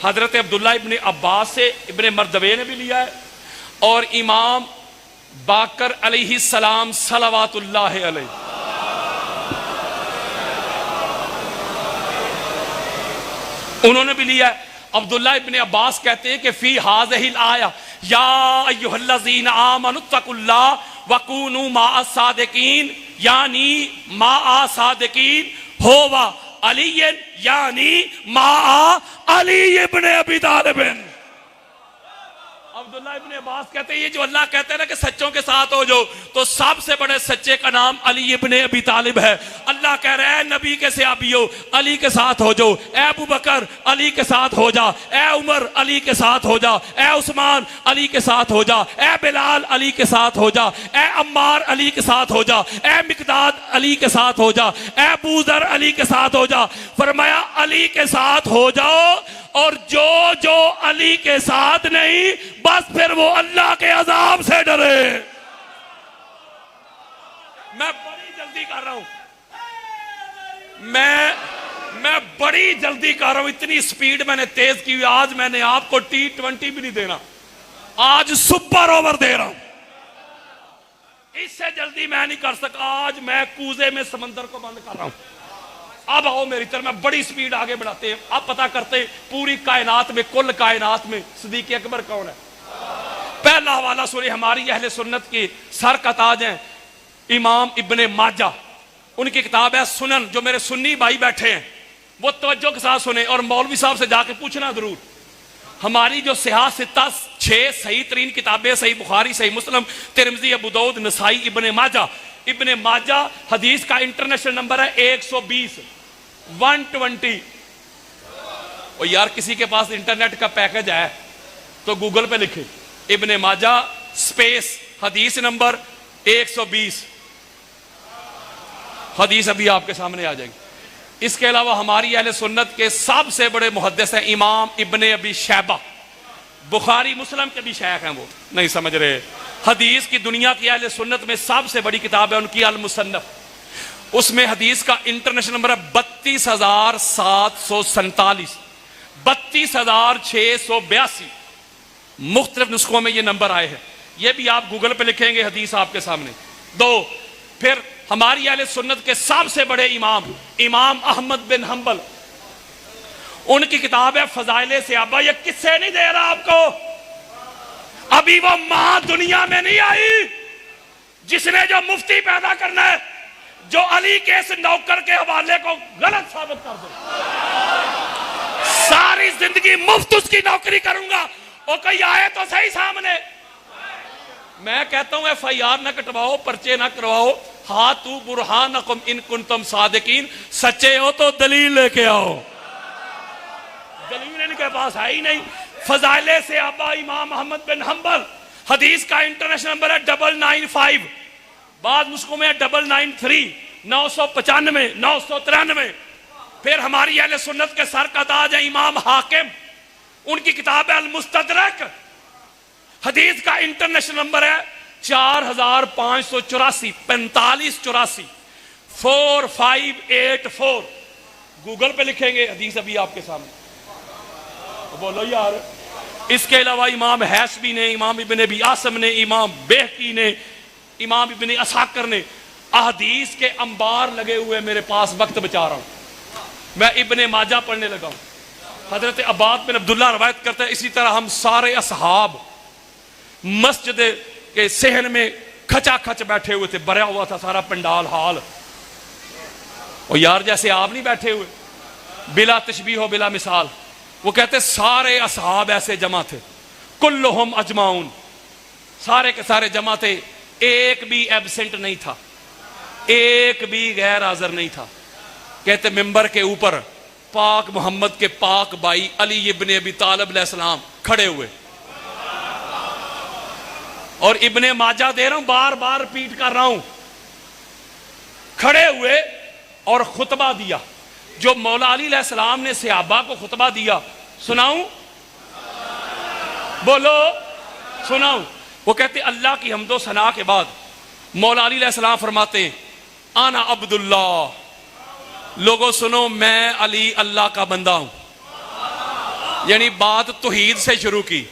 हजरत अब्दुल्ला इब्ने अब्बास से इब्ने मरदवे ने भी लिया है, और इमाम बाकर अलैहिस्सलाम सलवातुल्लाह अलैहि, उन्होंने भी लिया है। अब्दुल्ला इब्ने अब्बास कहते हैं कि फी हाज़िहिल आया या अय्युहल्लज़ीना आमनुत्तकुल्लाह वकूनू माअस सादिकीन, यानी माअ सादिकीन होवा अलीयन, यानी माअ अली इब्ने अबी तालिब। अब्दुल्ला इब्ने अब्बास कहते हैं ये जो अल्लाह कहते हैं ना कि सच्चों के साथ हो जाओ, तो सबसे बड़े सच्चे का नाम अली इब्ने अबी तालिब है। अल्लाह कह रहा है नबी के सहाबियों अली के साथ हो जाओ, ए अबू बकर अली के साथ हो जा, ए उमर अली के साथ हो जा, ए उस्मान अली के साथ हो जा, ए बिलाल अली के साथ हो जा, ए अम्मार अली के साथ हो जा, ए मिकदाद अली के साथ हो जा, ए अबू ज़र अली के साथ हो जा। फरमाया अली के साथ हो जाओ, और जो जो अली के साथ नहीं बस फिर वो अल्लाह के अजाब से डरे। मैं बड़ी जल्दी कर रहा हूं, मैं बड़ी जल्दी कर रहा हूं, इतनी स्पीड मैंने तेज की हुई। आज मैंने आपको T20 भी नहीं देना, आज सुपर ओवर दे रहा हूं, इससे जल्दी मैं नहीं कर सका। आज मैं कूजे में समंदर को बंद कर रहा हूं। अब आओ मेरी तरफ, मैं बड़ी स्पीड आगे बढ़ाते हैं। अब पता करते हैं पूरी कायनात में, कुल कायनात में सिद्दीक़ अकबर कौन है। पहला हवाला सुने, हमारी अहले सुन्नत के सर का ताज है इमाम इब्ने माजा, उनकी किताब है सुनन। जो मेरे सुन्नी भाई बैठे हैं वो तवज्जो के साथ सुने, और मौलवी साहब से जाके पूछना जरूर। हमारी जो सियासता 6 सही तरीन किताबें, सही बुखारी, सही मुस्लिम, तिरमिज़ी, अबू दाऊद, नसाई, इब्ने माजा, इब्ने माजा, हदीस का इंटरनेशनल नंबर है 120 120। और यार किसी के पास इंटरनेट का पैकेज है तो गूगल पे लिखे इब्ने माजा स्पेस हदीस नंबर 120, हदीस अभी आपके सामने आ जाएगी। इसके अलावा हमारी अहले सुन्नत के सबसे बड़े मुहद्दिस हैं इमाम इब्ने अबी शैबा, बुखारी मुस्लिम के भी शेख हैं। वो नहीं समझ रहे, हदीस की दुनिया की अहले सुन्नत में सबसे बड़ी किताब है उनकी अल मुसन्नफ, उसमें हदीस का इंटरनेशनल नंबर है 32,747 32,682। मुख्तलिफ नुस्खों में ये नंबर आए हैं, ये भी आप गूगल पे लिखेंगे हदीस आपके सामने। दो, फिर हमारी अहले सुन्नत के सबसे बड़े इमाम इमाम अहमद बिन हंबल, उनकी किताब है फजाइले सहाबा। ये किससे नहीं दे रहा आपको, अभी वो मां दुनिया में नहीं आई जिसने जो मुफ्ती पैदा करना है जो अली के इस नौकर के हवाले को गलत साबित कर दे। सारी जिंदगी मुफ्त उसकी नौकरी करूंगा, और कोई आए तो सही सामने। मैं कहता हूं FIR ना कटवाओ, पर्चे ना करवाओ, हाथू बुरहानकुम इन कुंतुम सादिकीन, सच्चे हो तो दलील लेके आओ। दलील इनके पास है ही नहीं। फजाइले से अब्बा इमाम अहमद बिन हंबल, हदीस का इंटरनेशनल नंबर है 995, बाद मुस्को में 993, 995, 993। फिर हमारी अहले सुन्नत के सर का ताज है इमाम हाकिम, उनकी किताब है अल मुस्तदरक, हदीस का इंटरनेशनल नंबर है 4584 4584 4584। गूगल पे लिखेंगे हदीस अभी आपके सामने, बोलो यार। इसके अलावा इमाम हैसबी ने, इमाम इब्ने अबी आसिम ने, इमाम बेहकी ने, इमाम इब्ने असाकर ने, अहदीस के अंबार लगे हुए मेरे पास, वक्त बचा रहा हूं मैं। इब्ने माजा पढ़ने लगा हूं, हजरत अब्बाद बिन अब्दुल्लाह रवायत करते हैं। इसी तरह हम सारे असहाब मस्जिद के सहन में खचा खच बैठे हुए थे, भरा हुआ था सारा पंडाल हाल। और यार जैसे आप नहीं बैठे हुए बिला तशबीह हो बिला मिसाल, वो कहते सारे असहाब ऐसे जमा थे, कुल्लुहुम अजमाउन, सारे के सारे जमा थे, एक भी एब्सेंट नहीं था, एक भी गैर हाजिर नहीं था। कहते मिंबर के ऊपर पाक मोहम्मद के पाक भाई अली इब्ने अबी तालिब अलैहिस्सलाम खड़े हुए, और इब्ने माजा दे रहा हूं, बार बार रिपीट कर रहा हूं, खड़े हुए और खुतबा दिया। जो मौला अली अलैहिस्सलाम ने सहाबा को खुतबा दिया, सुनाऊं? बोलो सुनाऊं? वो कहते अल्लाह की हम्दो सना के बाद मौला अली अलैहिस्सलाम फरमाते आना अब्दुल्ला, लोगों सुनो मैं अली अल्लाह का बंदा हूं। यानी बात तौहीद से शुरू की,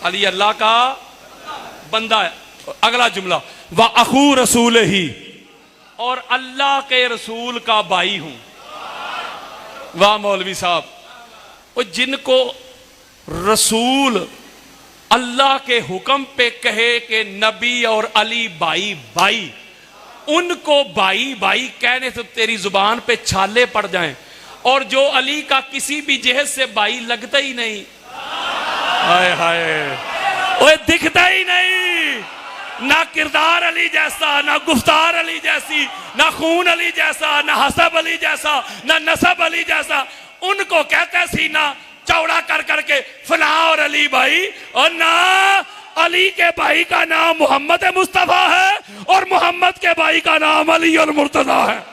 अली अल्लाह का बंदा है। अगला जुमला व अखू रसूल ही, और अल्लाह के रसूल का भाई हूं। वाह मौलवी साहब, वो जिनको रसूल अल्लाह के हुक्म पे कहे कि नबी और अली भाई भाई, उनको भाई भाई कहने से तेरी जुबान पे छाले पड़ जाएं, और जो अली का किसी भी जेहद से भाई लगता ही नहीं, हाय हाय, वो दिखता ही नहीं, ना किरदार अली जैसा, ना गुफ्तार अली जैसी, ना खून अली जैसा, ना हसब अली जैसा, ना नसब अली जैसा। उनको कहते सीना चौड़ा कर करके फला और अली भाई, और ना अली के भाई का नाम मोहम्मद मुस्तफा है और मोहम्मद के भाई का नाम अली और मुर्तजा है।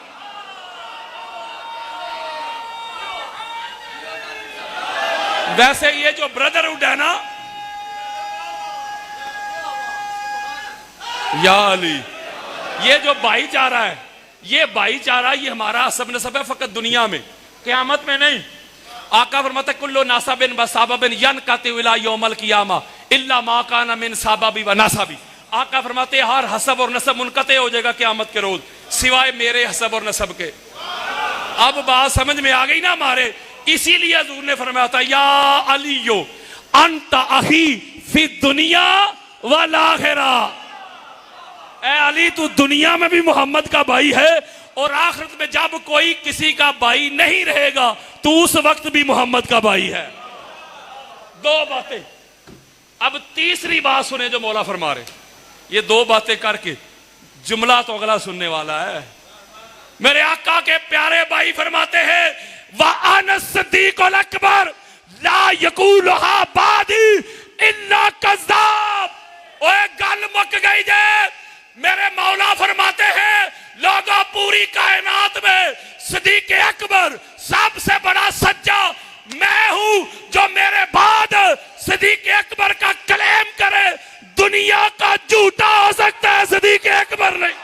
वैसे ये जो ब्रदरहुड है ना, या अली, ये जो भाईचारा है, ये भाईचारा ये हमारा सब नसब है फकत दुनिया में, क़यामत में नहीं। आका फरमाते कुल्लु नासाबिन व साबाबिन यनकतु इला यौमल क़ियामा इल्ला मा काना मिन साबाबी व नसाबी। आका फरमाते हर हसब और नसब मुनक़ते हो जाएगा क़यामत के रोज, सिवाय मेरे हसब और नसब के। अब बात समझ में आ गई ना हमारे, इसीलिए हुजूर ने फरमाया था या अलियो अंत अखी फी दुनिया वल आखिरा, ए अली तू दुनिया में भी मोहम्मद का भाई है, और आखिरत में जब कोई किसी का भाई नहीं रहेगा तो उस वक्त भी मोहम्मद का भाई है। दो बातें। अब तीसरी बात सुने जो मौला फरमा रहे, ये दो बातें करके जुमला तो अगला सुनने वाला है। मेरे आका के प्यारे भाई फरमाते हैं व अन सिद्दीकुल अकबर ला यकूलुहा बादी इल्ला कज़्ज़ाब। ओए गल मुक गई जे। मेरे मौला फरमाते हैं लोगों पूरी कायनात में सिद्दीक अकबर सबसे बड़ा सच्चा मैं हूं। जो मेरे बाद सिद्दीक अकबर का क्लेम करे दुनिया का झूठा हो सकता है, सिद्दीक अकबर नहीं।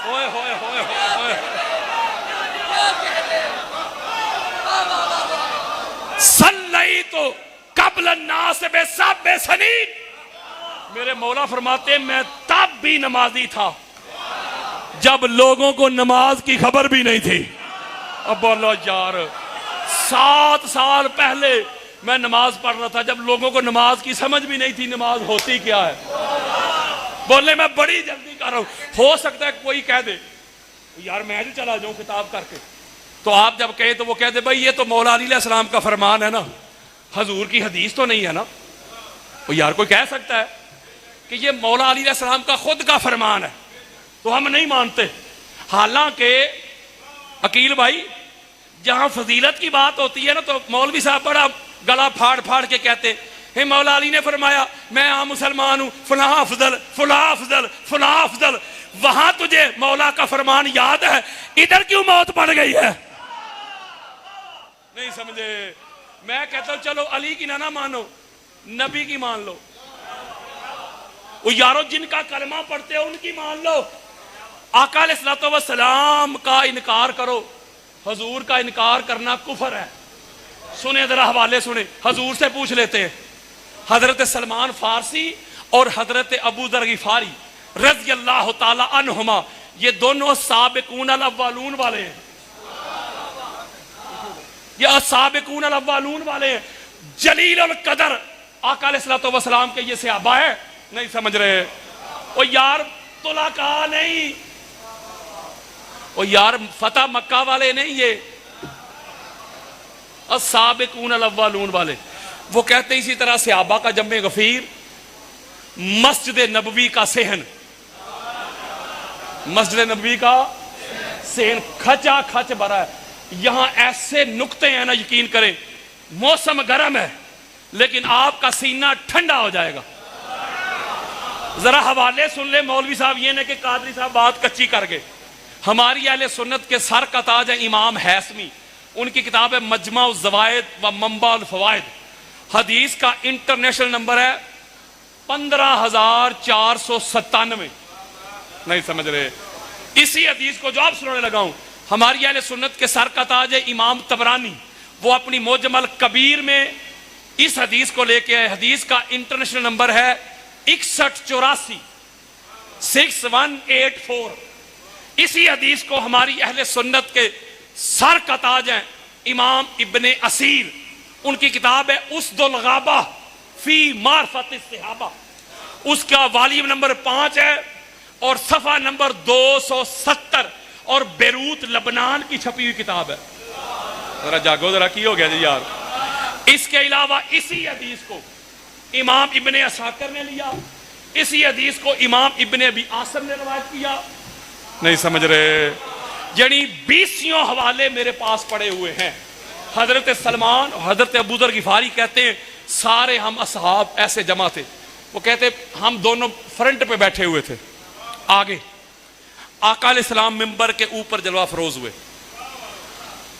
ओए होए होए होए सल्लई तो कब्ल नास बे सब सनीन। मेरे मौला फरमाते मैं तब भी नमाजी था जब लोगों को नमाज की खबर भी नहीं थी। अब बोलो यार, 7 साल पहले मैं नमाज पढ़ रहा था जब लोगों को नमाज की समझ भी नहीं थी नमाज होती क्या है। बोले मैं बड़ी जल्दी कर रहा हूं। हो सकता है कोई कह दे यार मैं भी चला जाऊं किताब करके, तो आप जब कहे तो वो कह दे भाई ये तो मौला अली अलैहिस्सलाम का फरमान है ना, हजूर की हदीस तो नहीं है ना। वो यार कोई कह सकता है कि ये मौला अली अलैहिस्सलाम का खुद का फरमान है तो हम नहीं मानते। हालांकि अकील भाई जहां फजीलत की बात होती है ना तो मौलवी साहब बड़ा गला फाड़ फाड़ के कहते हे मौला अली ने फरमाया मैं आम मुसलमान हूं, फला अफजल फला अफजल फला अफजल। वहां तुझे मौला का फरमान याद है, इधर क्यों मौत पड़ गई है? नहीं समझे। मैं कहता हूं चलो अली की ना मानो, नबी की मान लो। वो यारो जिनका कलमा पढ़ते हो उनकी मान लो। आका अलैहिस्सलातु वस्सलाम का इनकार करो, हजूर का इनकार करना कुफर है। सुने जरा हवाले सुने, हजूर से पूछ लेते हैं। हजरत सलमान फारसी और हजरत अबू दर गिफारी रज़ी अल्लाह ताला अन्हुमा ये दोनों साबिकून अल अव्वलून वाले हैं। ये साबिकून अल अव्वलून वाले हैं। जलील अल कदर आका अलैहिस्सलातु वस्सलाम के ये सहाबा है। नहीं समझ रहे। ओ यार तुलाका नहीं, ओ यार फतह मक्का वाले नहीं, ये साबिकून अल अव्वलून वाले। वो कहते इसी तरह सहाबा का जम्मे गफीर, मस्जिद नबवी का सेहन, मस्जिद नबवी का सेहन खचा खच भरा है। यहां ऐसे नुक्ते हैं ना यकीन करें, मौसम गर्म है लेकिन आपका सीना ठंडा हो जाएगा। जरा हवाले सुन ले मौलवी साहब, ये ना कि कादरी साहब बात कच्ची कर गए। हमारी अहले सुन्नत के सर का ताज है इमाम हैसमी, उनकी किताब है मजमा उल ज़वाइद व मंबा उल फवाइद। हदीस का इंटरनेशनल नंबर है 15,497। नहीं समझ रहे। इसी हदीस को जो आप सुनाने लगा हूं, हमारी अहले सुन्नत के सर का ताज है इमाम तबरानी, वो अपनी मोजमल कबीर में इस हदीस को लेके आए। हदीस का इंटरनेशनल नंबर है 6184 6184। इसी हदीस को हमारी अहले सुन्नत के सर का ताज है इमाम इब्ने असीर, उनकी किताब है उसदुल गाबा फी मारफत सहाबा, उसका वॉल्यूम नंबर 5 है और सफा नंबर 270 और बेरूत लबनान की छपी हुई किताब है। जरा जागो जरा, की हो गया जी यार। इसके अलावा इसी हदीस को इमाम इब्ने असाकर ने लिया, इसी हदीस को इमाम इब्ने अबी आसिम ने रवायत किया। नहीं समझ रहे। यानी 20 हवाले मेरे पास पड़े हुए हैं। हजरत सलमान और हजरत अबू दर गिफारी कहते हैं सारे हम असहाब ऐसे जमा थे। वो कहते हम दोनों फ्रंट पे बैठे हुए थे, आगे आका अलैहिस्सलाम मिंबर के ऊपर जलवा फरोज हुए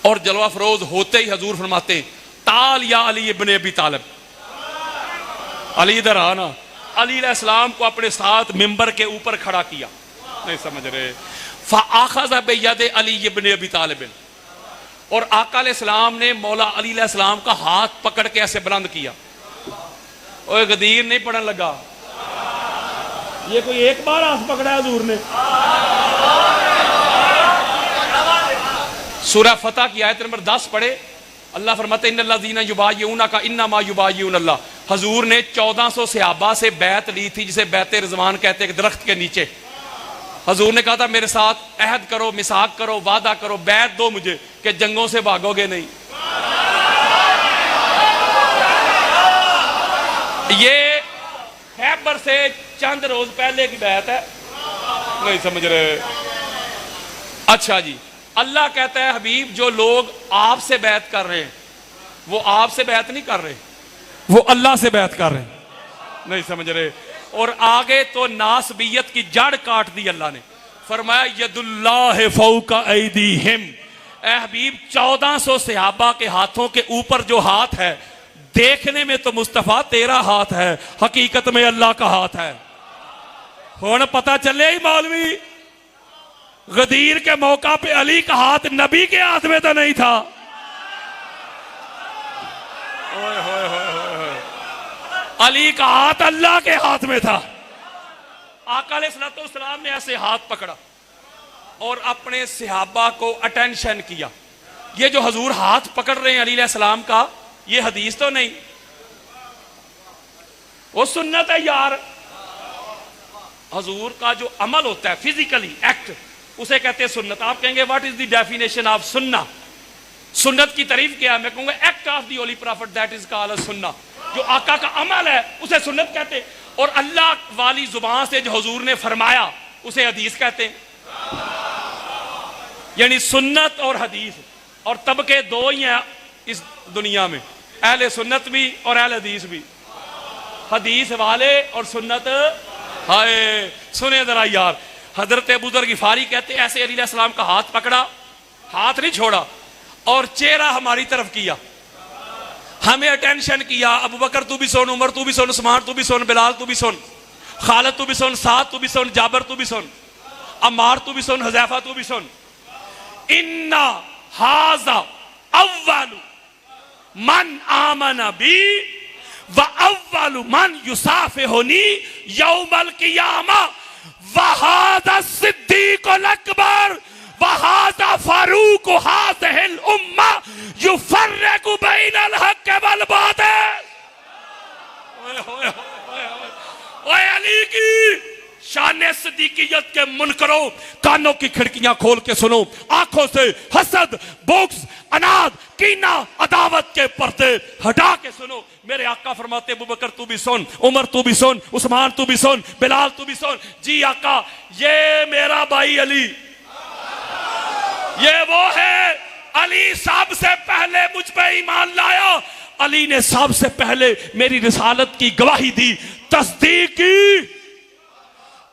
और जलवा फरोज होते ही हजूर फरमाते हैं ताल या अली इब्ने अबी तालिब, अली इधर आना। अली अलैहिस्सलाम को अपने साथ मिंबर के ऊपर खड़ा किया। नहीं समझ रहे। फ़अख़ज़ बियद अली इब्ने अबी तालिब, और आका अलैहिस्सलाम ने मौला अली अलैहिस्सलाम का हाथ पकड़ के ऐसे बुलंद किया। और गदीर नहीं पढ़ने लगा, ये कोई एक बार हाथ पकड़ा हजूर ने। सूरह फतह की आयत नंबर 10 पढ़े। अल्लाह फरमाते इन्नल्लज़ीना युबायिऊनका इन्नमा युबायिऊनल्लाह। हजूर ने 1400 सहाबा से बैत ली थी, जिसे बैत रिजवान कहते हैं, दरख्त के नीचे। हजूर ने कहा था मेरे साथ अहद करो, मिसाक करो, वादा करो, बैत दो मुझे कि जंगों से भागोगे नहीं। ये खैबर से चंद रोज पहले की बैत है। नहीं समझ रहे। अच्छा जी, अल्लाह कहता है हबीब जो लोग आपसे बैत कर रहे हैं वो आपसे बैत नहीं कर रहे, वो अल्लाह से बैत कर रहे हैं। नहीं समझ रहे। और आगे तो नासबियत की जड़ काट दी अल्लाह ने, फरमाया यदुल्लाह फौका ऐदीहिम। ए हबीब 1400 सहाबा के हाथों के ऊपर जो हाथ है, देखने में तो मुस्तफा तेरा हाथ है, हकीकत में अल्लाह का हाथ है। हुण पता चले ही मौलवी, गदीर के मौका पे अली का हाथ नबी के हाथ में तो नहीं था। ओए होए होए होए, अली का हाथ अल्लाह के हाथ में था। आका अलैहिस्सलाम ने ऐसे हाथ पकड़ा और अपने सहाबा को अटेंशन किया। ये जो हजूर हाथ पकड़ रहे हैं अली अलैहिस्सलाम का, ये हदीस तो नहीं, वो सुन्नत है यार। हजूर का जो अमल होता है फिजिकली एक्ट, उसे कहते हैं सुन्नत। आप कहेंगे what is the definition of सुन्ना? सुन्नत की तारीफ क्या है? मैं कहूंगा act of the holy prophet, that is called सुन्ना। जो आका का अमल है उसे सुन्नत कहते हैं, और अल्लाह वाली जुबान से जो हुजूर ने फरमाया उसे हदीस कहते हैं। यानी सुन्नत और हदीस, और तबके दो ही हैं इस दुनिया में, अहले सुन्नत भी और अहले हदीस भी। हदीस वाले और सुन्नत, हाय सुने जरा यार, हजरत अबू दर गिफारी कहते ऐसे अली अलैहिस्सलाम का हाथ पकड़ा, हाथ नहीं छोड़ा, और चेहरा हमारी तरफ किया, हमें अटेंशन किया। अबू बकर तू भी सुन, उमर तू भी सुन, उस्मान तू भी सुन, बिलाल तू भी सुन, खालिद तू भी सुन, साद तू भी सुन, जाबर तू भी सुन, अम्मार तू भी सुन, हुज़ैफा तू भी सुन। इन्ना हाज़ा अव्वलु मन आमना बी व अव्वलु मन युसाफिहुनी यौमल क़ियामा व हाज़ा सिद्दीक़ुल अकबर व हाज़ा फारूक हाज़िहिल उम्मा युफ़र्रिक़ु बैनल हक़्क़ि वल बातिल। ओए अली की शान सिद्दीकियत के मुनकरों, कानों की खिड़कियां खोल के सुनो, आंखों से हसद, बुग़्ज़, अनाद, कीना, अदावत के पर्दे हटा के सुनो। मेरे आका फरमाते अबू बकर तू भी सुन, उमर तू भी सुन, उस्मान तू भी सुन, बिलाल तू भी सुन। जी आका, ये मेरा भाई अली, ये वो है अली सबसे पहले मुझ पे ईमान लाया, अली ने सबसे पहले मेरी रिसालत की गवाही दी, तस्दीक की,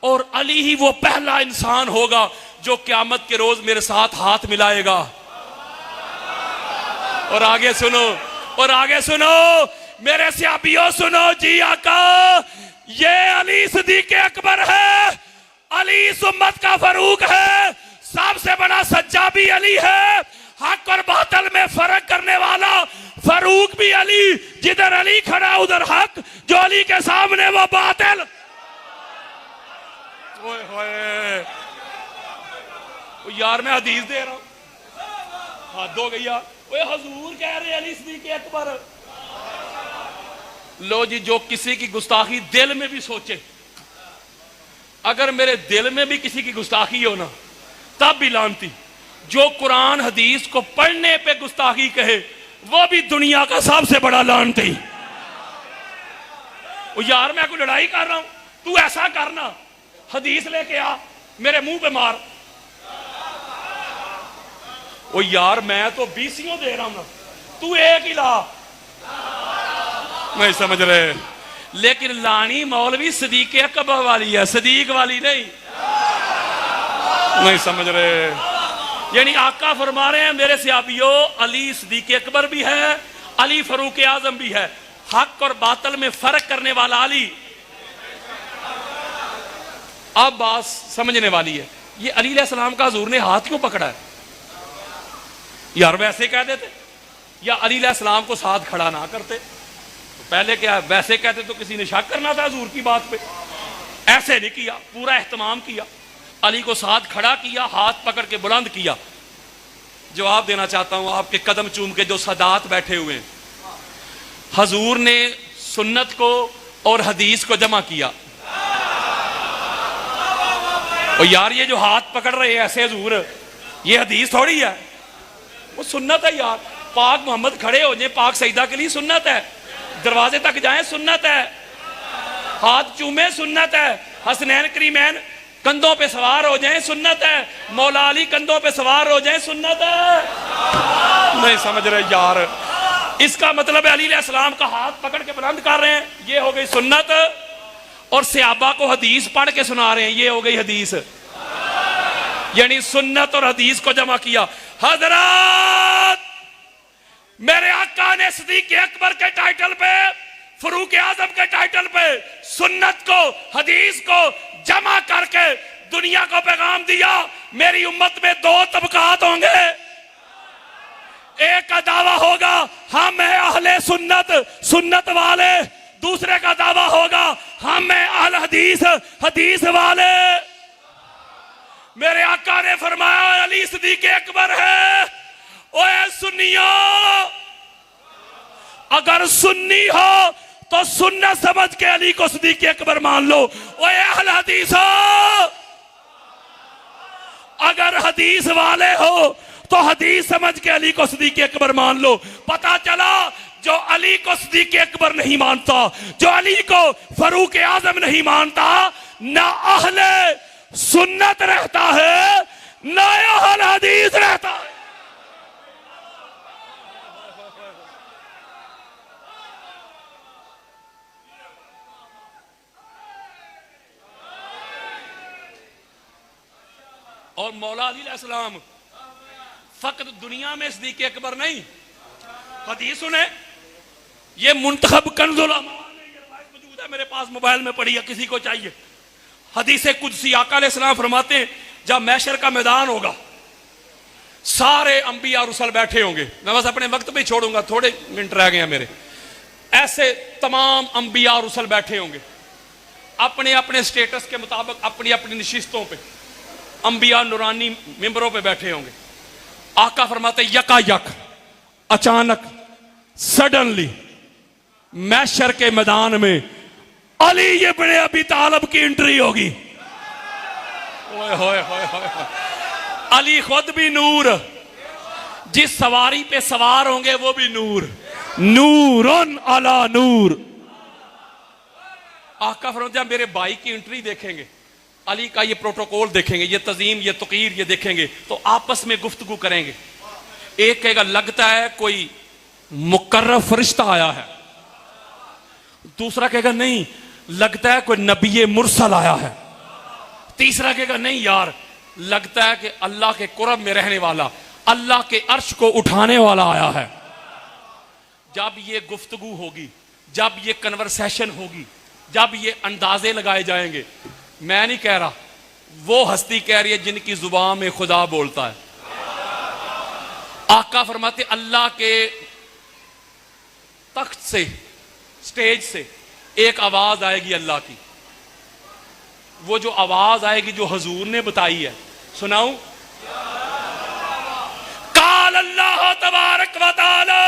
और अली ही वो पहला इंसान होगा जो क़यामत के रोज मेरे साथ हाथ मिलाएगा। और आगे सुनो, और आगे सुनो मेरे सहाबियों, सुनो जी आका, ये अली सिद्दीक़ अकबर है, अली इस उम्मत का फारूक है, सबसे बड़ा सच्चा भी अली है, हक और बातिल में फर्क करने वाला फारूक भी अली, जिधर अली खड़ा उधर हक, जो अली के सामने वो बातिल। ओए होए यार, मैं हदीस दे रहा हूं, हद हो गई यार। ओए हुजूर कह रहे अली सिद्दीक़ अकबर। लो जी, जो किसी की गुस्ताखी दिल में भी सोचे, अगर मेरे दिल में भी किसी की गुस्ताखी हो ना, तब भी लानती। जो कुरान हदीस को पढ़ने पे गुस्ताखी कहे, वो भी दुनिया का सबसे बड़ा लानती। यार मैं कोई लड़ाई कर रहा हूं, तू ऐसा करना, हदीस लेके आ, मेरे मुंह पे मार। ओ यार मैं तो 20 दे रहा हूं ना, तू एक ही ला। नहीं समझ रहे। लेकिन लानी मौलवी सिद्दीक़ अकबर वाली है, सिद्दीक वाली नहीं। नहीं समझ रहे। यानी आका फरमा रहे हैं मेरे सहाबियों, अली सिद्दीक़ अकबर भी है, अली फारूक आजम भी है, हक और बातिल में फर्क करने वाला अली। अब बात समझने वाली है, ये अली अलैहिस्सलाम का हुजूर ने हाथ क्यों पकड़ा है? यार वैसे कह देते, या अली अलैहिस्सलाम को साथ खड़ा ना करते तो पहले क्या, वैसे कहते तो किसी ने शक करना था हुजूर की बात पे। ऐसे नहीं किया, पूरा एहतमाम किया, अली को साथ खड़ा किया, हाथ पकड़ के बुलंद किया। जवाब देना चाहता हूं, आपके कदम चूम के जो सादात बैठे हुए हैं, हुजूर ने सुन्नत को और हदीस को जमा किया। और यार ये जो हाथ पकड़ रहे हैं ऐसे हुजूर, ये हदीस थोड़ी है, वो सुन्नत है यार। पाक मोहम्मद खड़े हो जाए पाक सईदा के लिए सुन्नत है, दरवाजे तक जाएं सुन्नत है, हाथ चूमे सुन्नत है, हसनैन करीमैन कंधों पे सवार हो जाएं सुन्नत है, मौला अली कंधों पे सवार हो जाएं सुन्नत है। नहीं समझ रहे यार, इसका मतलब है अली अलैहिस्सलाम का हाथ पकड़ के बुलंद कर रहे हैं, ये हो गई सुन्नत, और सहाबा को हदीस पढ़ के सुना रहे हैं, ये हो गई हदीस। यानी सुन्नत और हदीस को जमा किया। हजरत मेरे आका ने सिद्दीक़ अकबर के टाइटल पे, फरूक आजम के टाइटल पे सुन्नत को, हदीस को जमा करके दुनिया को पैगाम दिया, मेरी उम्मत में दो तबकात होंगे। एक का दावा होगा हम हैं अहले सुन्नत, सुन्नत वाले, दूसरे का दावा होगा हम हैं अहल हदीस, हदीस वाले। मेरे आका ने फरमाया अली सिद्दीक़ अकबर है। ओए सुन्नियों, अगर सुन्नी हो तो सुन्नत समझ के अली को सिद्दीक़ अकबर मान लो। ओए अहल हदीस हो, अगर हदीस वाले हो तो हदीस समझ के अली को सिद्दीक़ अकबर मान लो। पता चला जो अली को सिद्दीक़ अकबर नहीं मानता, जो अली को फरूक आजम नहीं मानता, ना अहले सुन्नत रहता है ना अहल हदीस रहता है। और मौला अली अलैहिस्सलाम फकत दुनिया में सिद्दीक़ अकबर नहीं, हदीस सुने, ये मुंतखब कंजुल मौजूद है मेरे पास, मोबाइल में पड़ी है, किसी को चाहिए। हदीस कुदसी आका अलैहिस्सलाम फरमाते हैं जब महशर का मैदान होगा, सारे अंबिया और रुसल बैठे होंगे, मैं बस अपने वक्त पे छोड़ूंगा, थोड़े मिनट रह गए हैं मेरे। ऐसे तमाम अंबिया और रुसल बैठे होंगे अपने अपने स्टेटस के मुताबिक, अपनी अपनी नशिस्तों पे, अंबिया नूरानी मिंबरों पे बैठे होंगे। आका फरमाते यकायक अचानक सडनली महशर के मैदान में अली इब्न अबी तालिब की एंट्री होगी। ओए होए होए होए, अली खुद भी नूर, जिस सवारी पे सवार होंगे वो भी नूर, नूरन अला नूर। आका फरमाते मेरे भाई की एंट्री देखेंगे, अली का ये प्रोटोकॉल देखेंगे, ये तज़ीम, ये तक़ीर, ये देखेंगे तो आपस में गुफ्तगू करेंगे। एक कहेगा लगता है कोई मुकर्रब फरिश्ता आया है, दूसरा कहेगा नहीं लगता है कोई नबी मुरसल आया है, तीसरा कहेगा नहीं यार लगता है कि अल्लाह के कुरब में रहने वाला, अल्लाह के अर्श को उठाने वाला आया है। जब ये गुफ्तगू होगी, जब ये कन्वर्सेशन होगी, जब ये अंदाजे लगाए जाएंगे, मैं नहीं कह रहा, वो हस्ती कह रही है जिनकी जुबान में खुदा बोलता है। आका फरमाते अल्लाह के तख्त से, स्टेज से एक आवाज आएगी अल्लाह की, वो जो आवाज आएगी जो हुजूर ने बताई है, सुनाऊं? काल अल्लाह तबारक व तआला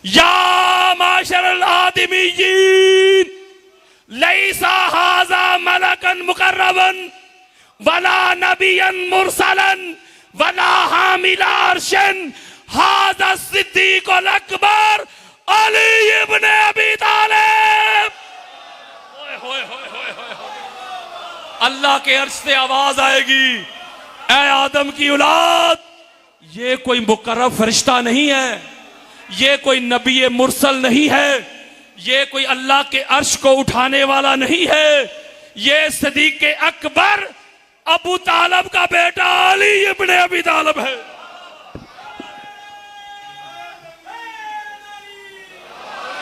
या माशरल आदमीयीन लैसा हाजा मलकन मुकर्रबन वला नबियन मुरसलन वला हामिल अर्शन हाजा सिद्दीकुल अकबर अली इब्न अबी तालिब। अल्लाह के अर्श से आवाज आएगी, ऐ आदम की औलाद, ये कोई मुकर्रब फरिश्ता नहीं है, ये कोई नबी मुरसल नहीं है, ये कोई अल्लाह के अर्श को उठाने वाला नहीं है, ये सिद्दीक़ अकबर अबू तालिब का बेटा अली इब्न अबी तालिब है।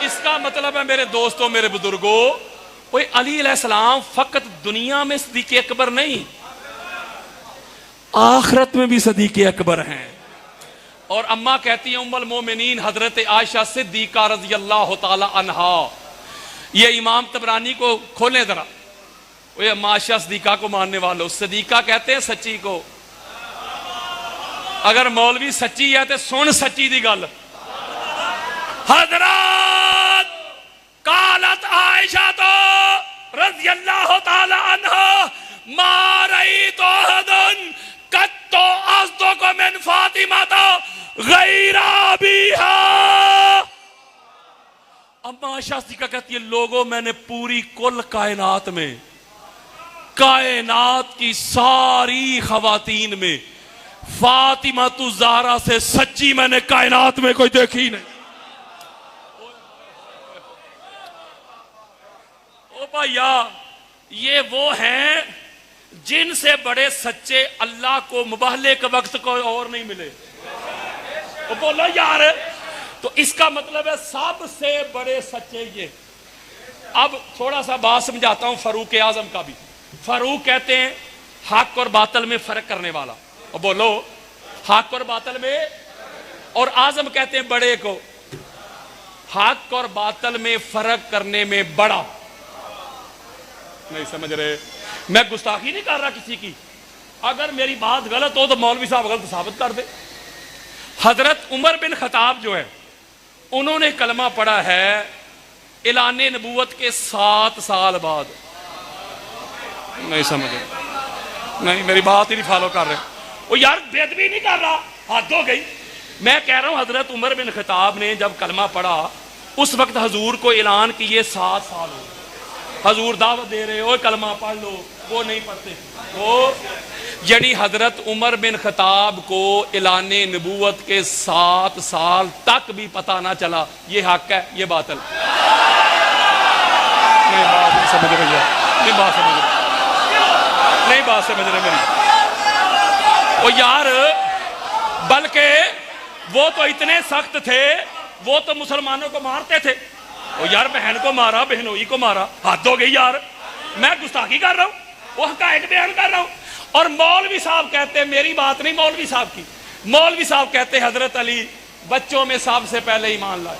इसका मतलब है मेरे दोस्तों, मेरे बुजुर्गों, कोई अली अलैहिस्सलाम फकत दुनिया में सिद्दीक़ अकबर नहीं, आखिरत में भी सिद्दीक़ अकबर हैं। और अम्मा कहती है उम्मुल मोमिनीन हजरत आयशा सिद्दीक़ा रज़ी अल्लाह ताला अन्हा, ये इमाम तबरानी को खोलें जरा, वो अम्मा आयशा सिद्दीक़ा को मानने वालों, सिद्दीक़ा कहते हैं सच्ची को। अगर मौलवी सच्ची है तो सुन सच्ची दी गल। हजरत कालत आयशा तो रज़ी अल्लाह ताला अन्हा मा रअयतु अहदन कत्तो अस्दक़ मिन फातिमा गैरा बिहा। अम्मा आयशा सिद्दीक़ा कहती है लोगों मैंने पूरी कुल कायनात में कायनात की सारी खवातीन में फातिमा तु ज़हरा से सच्ची मैंने कायनात में कोई देखी नहीं। ओ भैया, ये वो हैं जिनसे बड़े सच्चे अल्लाह को मुबाहले के वक्त कोई और नहीं मिले। तो बोलो यार, तो इसका मतलब है सबसे बड़े सच्चे ये। अब थोड़ा सा बात समझाता हूं फारूक आजम का भी। फारूक कहते हैं हक और बातल में फर्क करने वाला। और बोलो, हक और बातल में। और आजम कहते हैं बड़े को हक और बातल में फर्क करने में बड़ा। नहीं समझ रहे? मैं गुस्ताखी नहीं कर रहा किसी की। अगर मेरी बात गलत हो तो मौलवी साहब गलत साबित कर दे। हजरत उमर बिन खताब जो है, उन्होंने कलमा पढ़ा है ऐलाने नबूवत के 7 साल बाद। नहीं समझ रहे? नहीं, मेरी बात ही नहीं फॉलो कर रहे। वो यार बेदबी नहीं कर रहा, हद हो गई। मैं कह रहा हूं हजरत उमर बिन खताब ने जब कलमा पढ़ा उस वक्त हजूर को ऐलान किए 7 साल हो। हजूर दावत दे रहे हो कलमा पढ़ लो, वो नहीं पढ़ते। वो यानी हजरत उमर बिन खताब को ऐलाने नबूवत के 7 साल तक भी पता ना चला ये हक है ये बातिल। नहीं बात नहीं समझ रहे भैया, नहीं बात समझ रहे, नहीं बात समझ रहे मेरी। ओ यार, बल्कि वो तो इतने सख्त थे, वो तो मुसलमानों को मारते थे। ओ यार, बहन को मारा, बहनोई को मारा, हद हो गई यार। मैं गुस्ताखी कर रहा हूं, वो हकायत बयान कर रहा हूं। और मौलवी साहब कहते हैं, मेरी बात नहीं मौलवी साहब की, मौलवी साहब कहते हैं हजरत अली बच्चों में सबसे पहले ईमान लाए।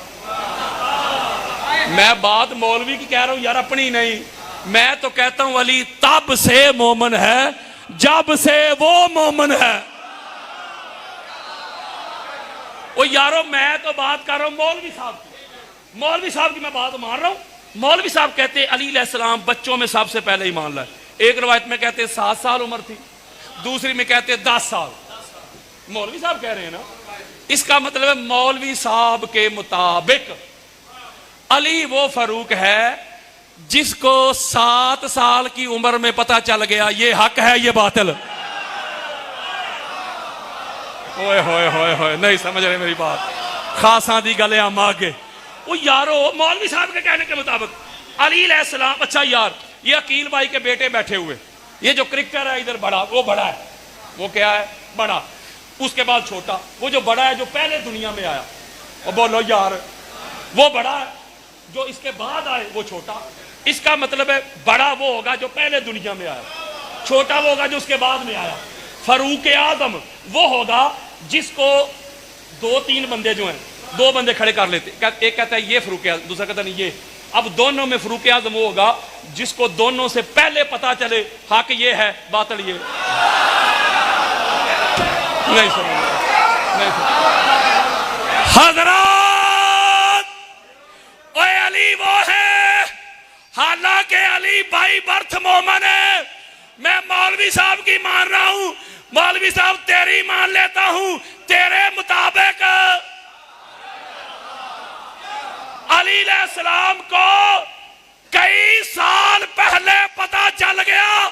मैं बात मौलवी की कह रहा हूं यार, अपनी नहीं। मैं तो कहता हूं अली तब से मोमन है जब से वो मोमन है। ओ यारो, मैं तो बात कर रहा हूं मौलवी साहब की। मौलवी साहब की मैं बात मान रहा हूं। मौलवी साहब कहते अली अलैहिस्सलाम बच्चों में सबसे पहले ईमान लाए। एक रवायत में कहते 7 साल उम्र थी, दूसरी में कहते 10 साल। मौलवी साहब कह रहे हैं ना। इसका मतलब है मौलवी साहब के मुताबिक अली वो फारूक है जिसको 7 साल की उम्र में पता चल गया ये हक है ये बातिल। ओए होए होए होए, नहीं समझ रहे मेरी बात। खासा दी गले हम आगे। वो यारो, मौलवी साहब के कहने के मुताबिक अली अलैहिस्सलाम। अच्छा यार, ये अकील भाई के बेटे बैठे हुए, ये जो क्रिकेटर है इधर बड़ा, वो बड़ा है, वो क्या है बड़ा, उसके बाद छोटा, वो जो बड़ा है जो पहले दुनिया में आया। और बोलो यार, वो बड़ा है, जो इसके बाद आए वो छोटा। इसका मतलब है बड़ा वो होगा जो पहले दुनिया में आया, छोटा वो होगा जो उसके बाद में आया। फारूक आजम वो होगा जिसको 2-3 बंदे जो हैं, 2 बंदे खड़े कर लेते, एक कहता है ये फारूक आजम, दूसरा कहता नहीं ये। अब दोनों में फारूक आजम वो होगा जिसको दोनों से पहले पता चले हक ये है बातिल ये। नहीं समझ, नहीं समझ। हजरत, ओए अली वो है, हालांकि अली भाई बर्थ मोमन है। मैं मौलवी साहब की मान रहा हूं, मौलवी साहब तेरी मान लेता हूं। तेरे मुताबिक अली अलैहिस्सलाम को कई साल पहले पता चल गया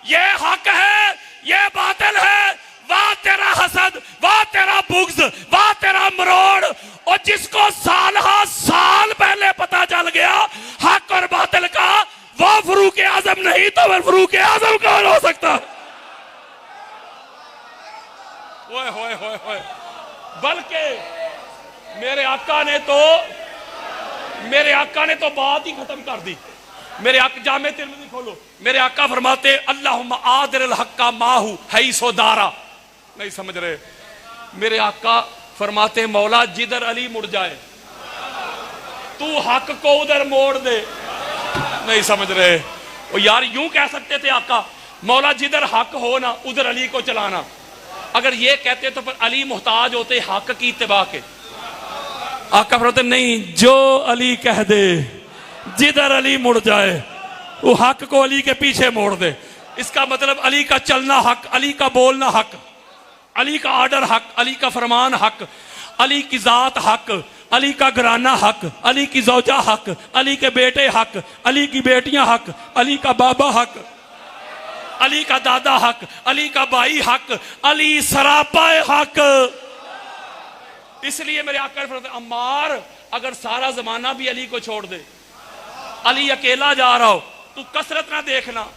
ये हक है ये बातिल है। वाह तेरा हसद, वाह तेरा बुग़्ज़, वाह तेरा मरोड़। और जिसको साल पहले पता चल गया हक और बातिल का, वो फारूक आजम नहीं तो फिर फारूक आजम कौन हो सकता? ओए होए होए होए। बल्कि मेरे आका ने तो बात ही खत्म कर दी। मेरे आका, जामे तिरमिज़ी खोलो, मेरे आका फरमाते अल्लाहुम्मा आदिल हक्का माहू है सो दारा। नहीं समझ रहे? मेरे आका फरमाते मौला जिधर अली मुड़ जाए तू हक को उधर मोड़ दे। नहीं समझ रहे? और यार यूं कह सकते थे आका, मौला जिधर हक हो ना उधर अली को चलाना। अगर ये कहते तो फिर अली मुहताज होते हक की इत्तिबा के। आका फरमाते नहीं, जो अली कह दे जिधर अली मुड़ जाए वो हक को अली के पीछे मोड़ दे। इसका मतलब अली का चलना हक, अली का बोलना हक, अली का आर्डर हक, अली का फरमान हक, अली की जात हक, अली का घराना हक, अली की जौजा हक, अली के बेटे हक, अली की बेटियां हक, अली का बाबा हक। अली का दादा हक, अली का भाई हक, अली सरापा हक। इसलिए मेरे आका फरमाते अम्मार अगर सारा जमाना भी अली को छोड़ दे, अली अकेला जा रहा हो, तू कसरत ना देखना,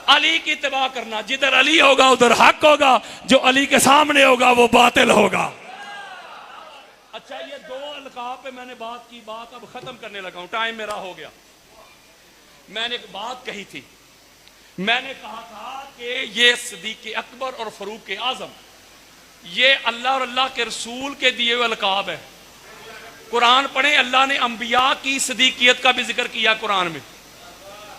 अली की इत्तिबा करना। जिधर अली होगा उधर हक होगा, जो अली के सामने होगा वो बातिल होगा। अच्छा, ये दो अलकाब पे मैंने बात की, बात अब खत्म करने लगा हूं, टाइम मेरा हो गया। मैंने एक बात कही थी, मैंने कहा था कि ये सिद्दीक़ अकबर और फ़ारूक़ आज़म ये अल्लाह और अल्लाह के रसूल के दिए हुए अलकाब है। कुरान पढ़े, अल्लाह ने अंबिया की सिद्दीकियत का भी जिक्र किया कुरान में।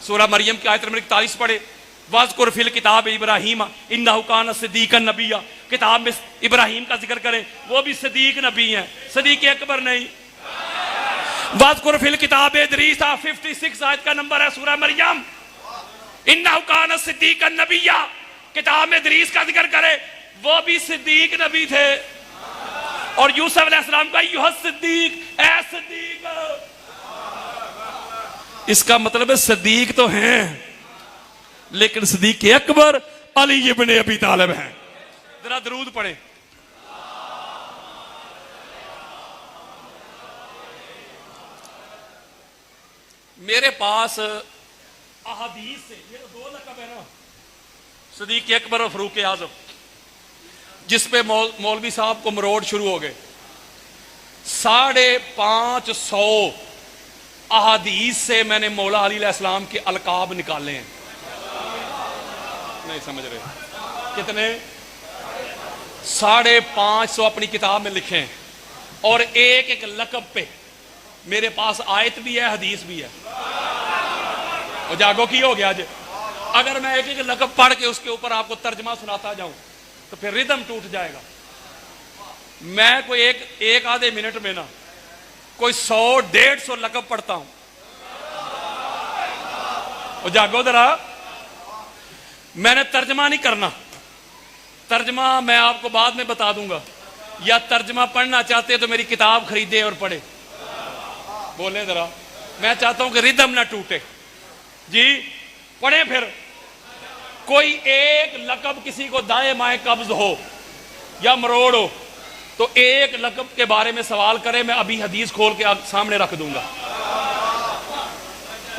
सूरह मरियम की आयत नंबर 41 पढ़े, वज़कुर फिल किताब इब्राहीम इन्नहु कान सिद्दीक़न नबिय्या। किताब में इब्राहीम का जिक्र करें, वो भी सिद्दीक नबी हैं, सिद्दीक़ अकबर नहीं। वज़कुर फिल किताब इदरीस 56 आयत का नंबर है सूरह मरियम, इन्नहु कान सिद्दीक़न नबिय्या। किताब में इदरीस का जिक्र करें, वो भी सिद्दीक नबी थे। और यूसुफ अलैहिस्सलाम का युह सिद्दीक, ए सिद्दीक। इसका मतलब है सिद्दीक तो हैं, लेकिन सिद्दीक़ अकबर अली इब्ने अबी तालिब हैं। जरा दरूद पढ़े। मेरे पास अहादीस से, ये तो दो लक़ब है ना, सिद्दीक़ अकबर और फ़ारूक़ आज़म, जिस पे मौलवी साहब को मरोड़ शुरू हो गए। 550 अहादीस से मैंने मौला अली अलैहिस्सलाम के अलकाब निकाले हैं। नहीं समझ रहे कितने? 550 अपनी किताब में लिखे हैं, और एक एक लक़ब पे मेरे पास आयत भी है, हदीस भी है। और जागो की हो गया आज, अगर मैं एक एक लक़ब पढ़ के उसके ऊपर आपको तर्जमा सुनाता जाऊं तो फिर रिदम टूट जाएगा। मैं कोई एक आधे मिनट में ना कोई 100-150 लक़ब पढ़ता हूं। और जागो जरा, मैंने तर्जमा नहीं करना, तर्जमा मैं आपको बाद में बता दूंगा, या तर्जमा पढ़ना चाहते तो मेरी किताब खरीदे और पढ़े। बोले जरा, मैं चाहता हूं कि रिदम ना टूटे जी। पढ़े फिर। कोई एक लक़ब किसी को दाएं बाएं कब्ज हो या मरोड़ हो तो एक लक़ब के बारे में सवाल करे, मैं अभी हदीस खोल के सामने रख दूंगा।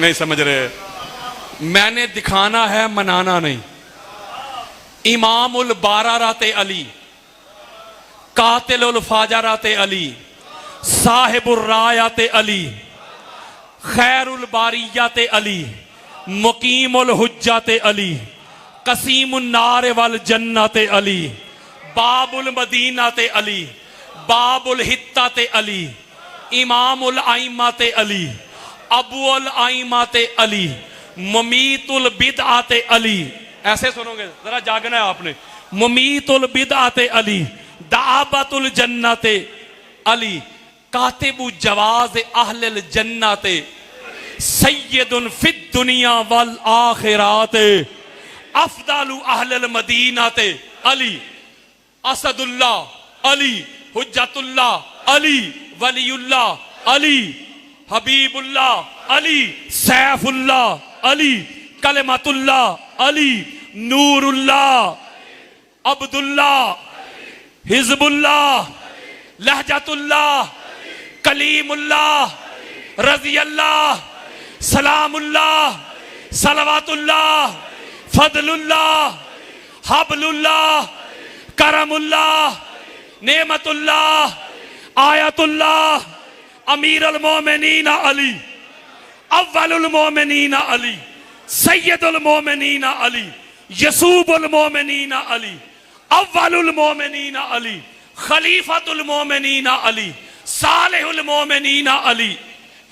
नहीं समझ रहे? मैंने दिखाना है, मनाना नहीं। इमामुल बाराराते अली, कातिलुल फाजराते अली, साहिबुर रायाते अली, खैरुल बारियाते अली, मुकीमुल हुज्जाते अली, कसीमुन नार वल जन्नते अली, बाबुल मदीनाते अली, बाबुल हित्ताते अली, इमामुल आइमाते अली, अबुल आइमाते अली, मुमीतुल बिदआते अली। ऐसे सुनोगे, जरा जागना है आपने। मुमीतुल बिदआते अली, दाबतुल जन्नते अली, कातिबु जवाज अहलिल जन्नते, सय्यदुन फिद दुनिया वल आखिराते, अफदालु अहलिल मदीनाते अली, असदुल्लाह अली, हुज्जतुल्लाह अली, वलीउल्लाह अली, हबीबुल्लाह अली, सैफुल्लाह अली, कलमतुल्लाह अली, नूरुल्लाह, अब्दुल्लाह, हिजबुल्लाह, लहजतुल्लाह, कलीमुल्लाह, रज़ियल्लाह, सलामुल्लाह, सलवातुल्लाह, फदलुल्लाह, हबलुल्लाह, करमुल्लाह, नेमतुल्लाह, आयतुल्लाह, अमीरुल मोमिनीन अली, अव्वलुल मोमिनीन अली, सय्यदुल मोमिनीन अली, यसूबुल मोमिनीन अली, अव्वलुल मोमिनीन अली, खलीफतुल मोमिनीन अली, सालिहुल मोमिनीन अली,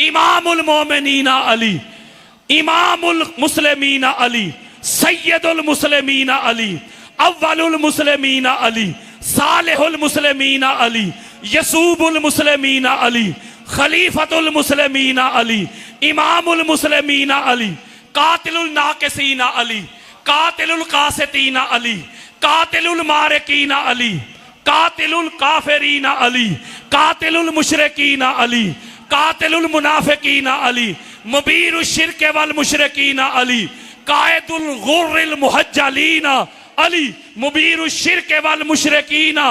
इमामुल मोमिनीन अली, इमामुल मुस्लिमीन अली, सय्यदुल मुस्लिमीन अली, अव्वलुल मुस्लिमीन अली, सालिहुल मुस्लिमीन अली, यसूबुल मुस्लिमीन अली, खलीफतुल मुस्लिमीन अली, इमामुल मुस्लिमीन अली, कातिलुल नाकिसीन अली, कातिलुल कासितीन अली, कातिलुल मारिकीन अली, कातिलुल काफिरीन अली, कातिलुल मुशरिकीन अली, कातिलुल मुनाफिकीन अली, मुबीरुश शिर्क वल मुशरिकीन अली, कायदुल गुर्रिल मुहज्जलीना अली, मुबीरुश शिर्क वल मुशरिकीना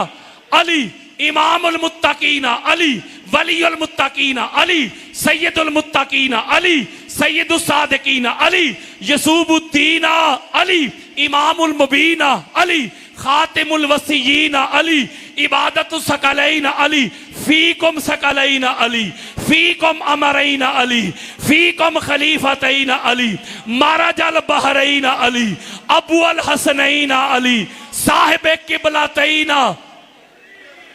अली, इमामुल मुत्तकीना अली, वलीउल मुत्तकीना अली, सय्यदुल मुत्तकीना अली, सय्यदुस सादिकीना अली, यसूबुद्दीना अली, इमामुल मुबीना अली, खातिमुल वसीयीना अली, इबादतुस सकलैना अली, फीकुम सकलैना अली, फीकुम अमरैना अली, फीकुम खलीफतैना अली, मरजल बहरैना अली, अबुल हसनैना अली, साहिब किबलतैना,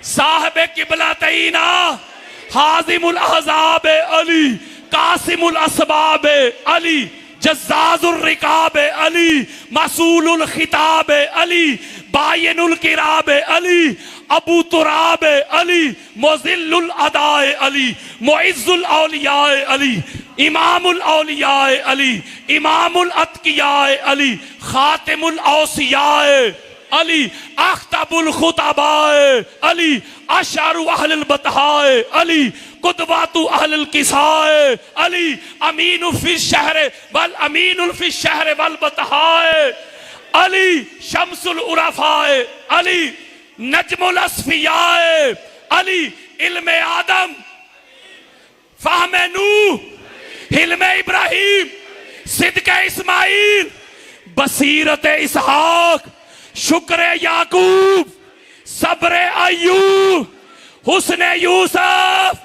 साहिब किबलतैना, हाजिमुल अहज़ाब अली, कासिमुल असबाब अली, जज़्ज़ाज़ुर रिकाब अली, मसूलुल खिताब अली, बायनुल किराब अली, अबू तुराब अली, मुज़िल्लुल अदाए अली, मुइज़्ज़ुल औलियाए अली, इमामुल औलियाए अली, इमामुल अत्कियाए अली, खातिमुल औसियाए अली, अख्तबुल खुतबाए अली, अशरु अहलुल बतहाए अली, कुतबातु अहलुल किसाए अली, अमीनु फिश शहर वल अमीनुल फिश शहर वल बतहाए अली, शम्सुल उरफाए अली, नजमुल अस्फियाए अली, इल्मे आदम, फहमे नूह, हिल्मे इब्राहिम, सिद्के इस्माइल, बसीरत इसहाक, शुक्र याकूब, सब्र अय्यूब, हुस्न यूसुफ,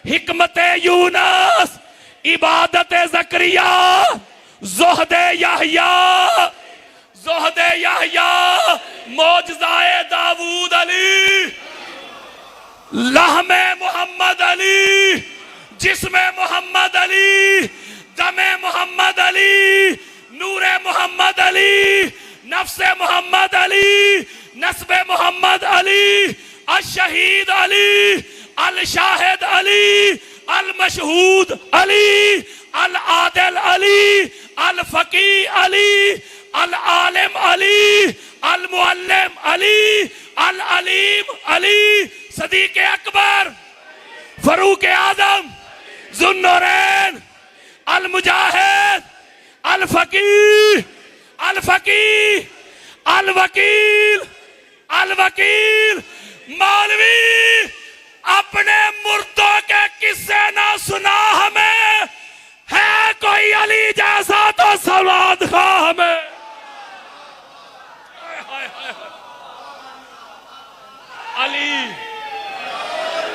हिकमत यूनस, इबादत जकरिया, ज़ुहद याहया, ज़ुहद याहया, मौजज़ाए दाऊद अली, लहमे मोहम्मद अली, जिस्मे मोहम्मद अली, दमे मोहम्मद अली, नूरे मोहम्मद अली, नफ्से मोहम्मद अली, नस्बे मोहम्मद अली, अल-शहीद अली, अल-शाहिद अली, अल-मशहूद अली, अल-आदिल अली, अल-फकी अली, अल-आलिम अली, अल-मुअल्लिम अली, अल-अलीम अली, सदीक़ अकबर, फरूक आज़म, ज़ुन्नूरैन, अल-मुजाहिद, अल-फकीह, अल-फकीह, अल-वकील, अल-वकील, मौलवी, अपने मुर्दों के किस्से ना सुना हमें, है कोई अली जैसा तो सवाद खा हमें। अली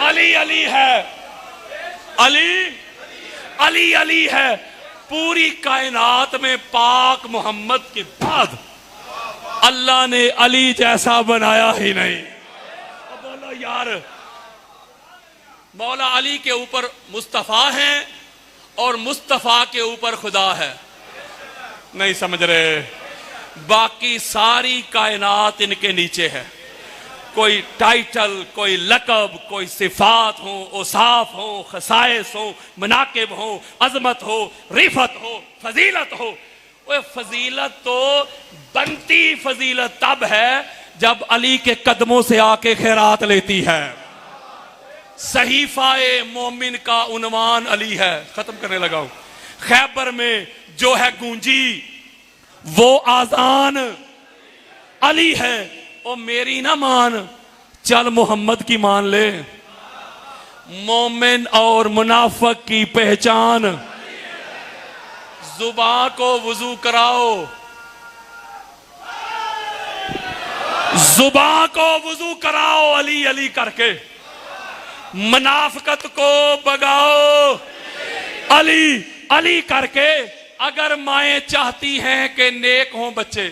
अली अली है, अली अली अली है। पूरी कायनात में पाक मोहम्मद के बाद अल्लाह ने अली जैसा बनाया ही नहीं। बोलो यार, मौला अली के ऊपर मुस्तफ़ा है और मुस्तफ़ा के ऊपर खुदा है। नहीं समझ रहे? बाकी सारी कायनात इनके नीचे है। कोई टाइटल, कोई लकब, कोई सिफात हो, औसाफ हो, खसाइस हो, मनाकिब हो, अजमत हो, रिफत हो, फजीलत हो। वो फजीलत तो बनती फजीलत तब है जब अली के कदमों से आके खैरात लेती है। सहीफाए मोमिन का उन्वान अली है। खत्म करने लगा हूं। खैबर में जो है गूंजी वो आजान अली है। ओ मेरी ना मान, चल मोहम्मद की मान ले। मोमिन और मुनाफिक की पहचान, जुबान को वुजू कराओ, जुबान को वुजू कराओ अली अली करके। मुनाफिकत को भगाओ अली अली करके। अगर माएं चाहती हैं कि नेक हों बच्चे,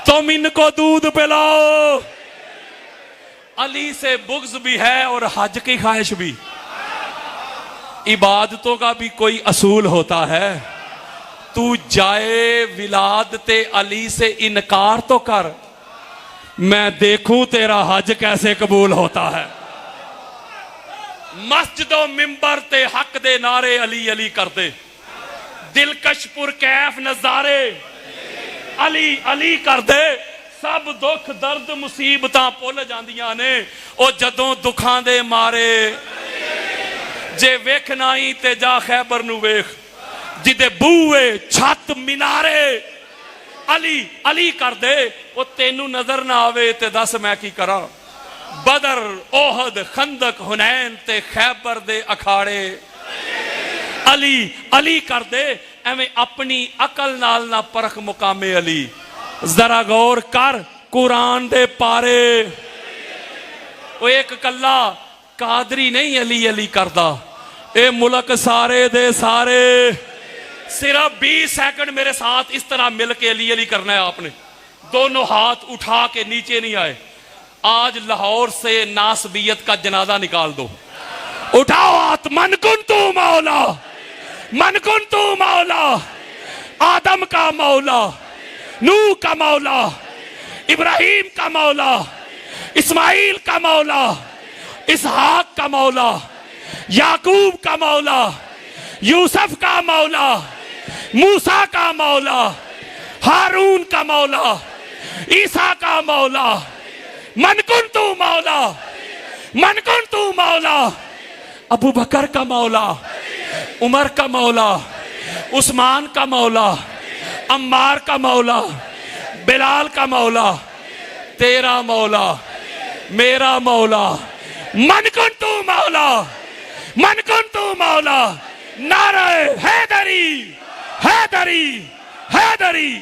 तुम इनको दूध पिलाओ। अली से बुग़्ज़ भी है और हज की ख्वाहिश भी। इबादतों का भी कोई असूल होता है। तू जाए विलादते अली से इनकार तो कर, मैं देखूं तेरा हज कैसे कबूल होता है। मस्जिदों मिंबर ते हक दे नारे अली अली कर दे। दिलकश पुरकैफ नजारे अली अली कर दे। सब दुख दर्द मुसीबतां भुल जांदियां ने ओ जदों दुखां दे मारे। जे वेखना ही ते जा खैबर नू वेख, जिदे बूए छत मीनारे अली अली कर दे, वो तेनू नजर ना आवे ते दस मैं की करा। बदर ओहद खंदक हुनैन ते खैबर दे अखाड़े अली अली कर दे। एवें अपनी अकल नाल ना परख मुकामे अली। जरा गौर कर कुरान दे पारे, वो एक कला कादरी नहीं अली अली करदा, ए मुल्क सारे दे सारे। सिर्फ 20 सेकंड मेरे साथ इस तरह मिलके अली अली करना है आपने। दोनों हाथ उठा के नीचे नहीं आए। आज लाहौर से नासबियत का जनाजा निकाल दो। उठाओ हाथ। मन कुन तू मौला, मन कुन तू मौला, आदम का मौला, नूह का मौला, इब्राहिम का मौला, इस्माइल का मौला, इसहाक का मौला, याकूब का मौला, यूसुफ का मौला, मूसा का मौला, हारून का मौला, ईसा का मौला। मन कुन तू मौला, मन कुन तू मौला। अबू बकर का मौला, उमर का मौला, उस्मान का मौला, अम्मार का मौला, बिलाल का मौला, तेरा मौला, मेरा मौला। मन कुन तू मौला, मन कुन तू मौला। नारे हैदरी, हैदरी, हैदरी।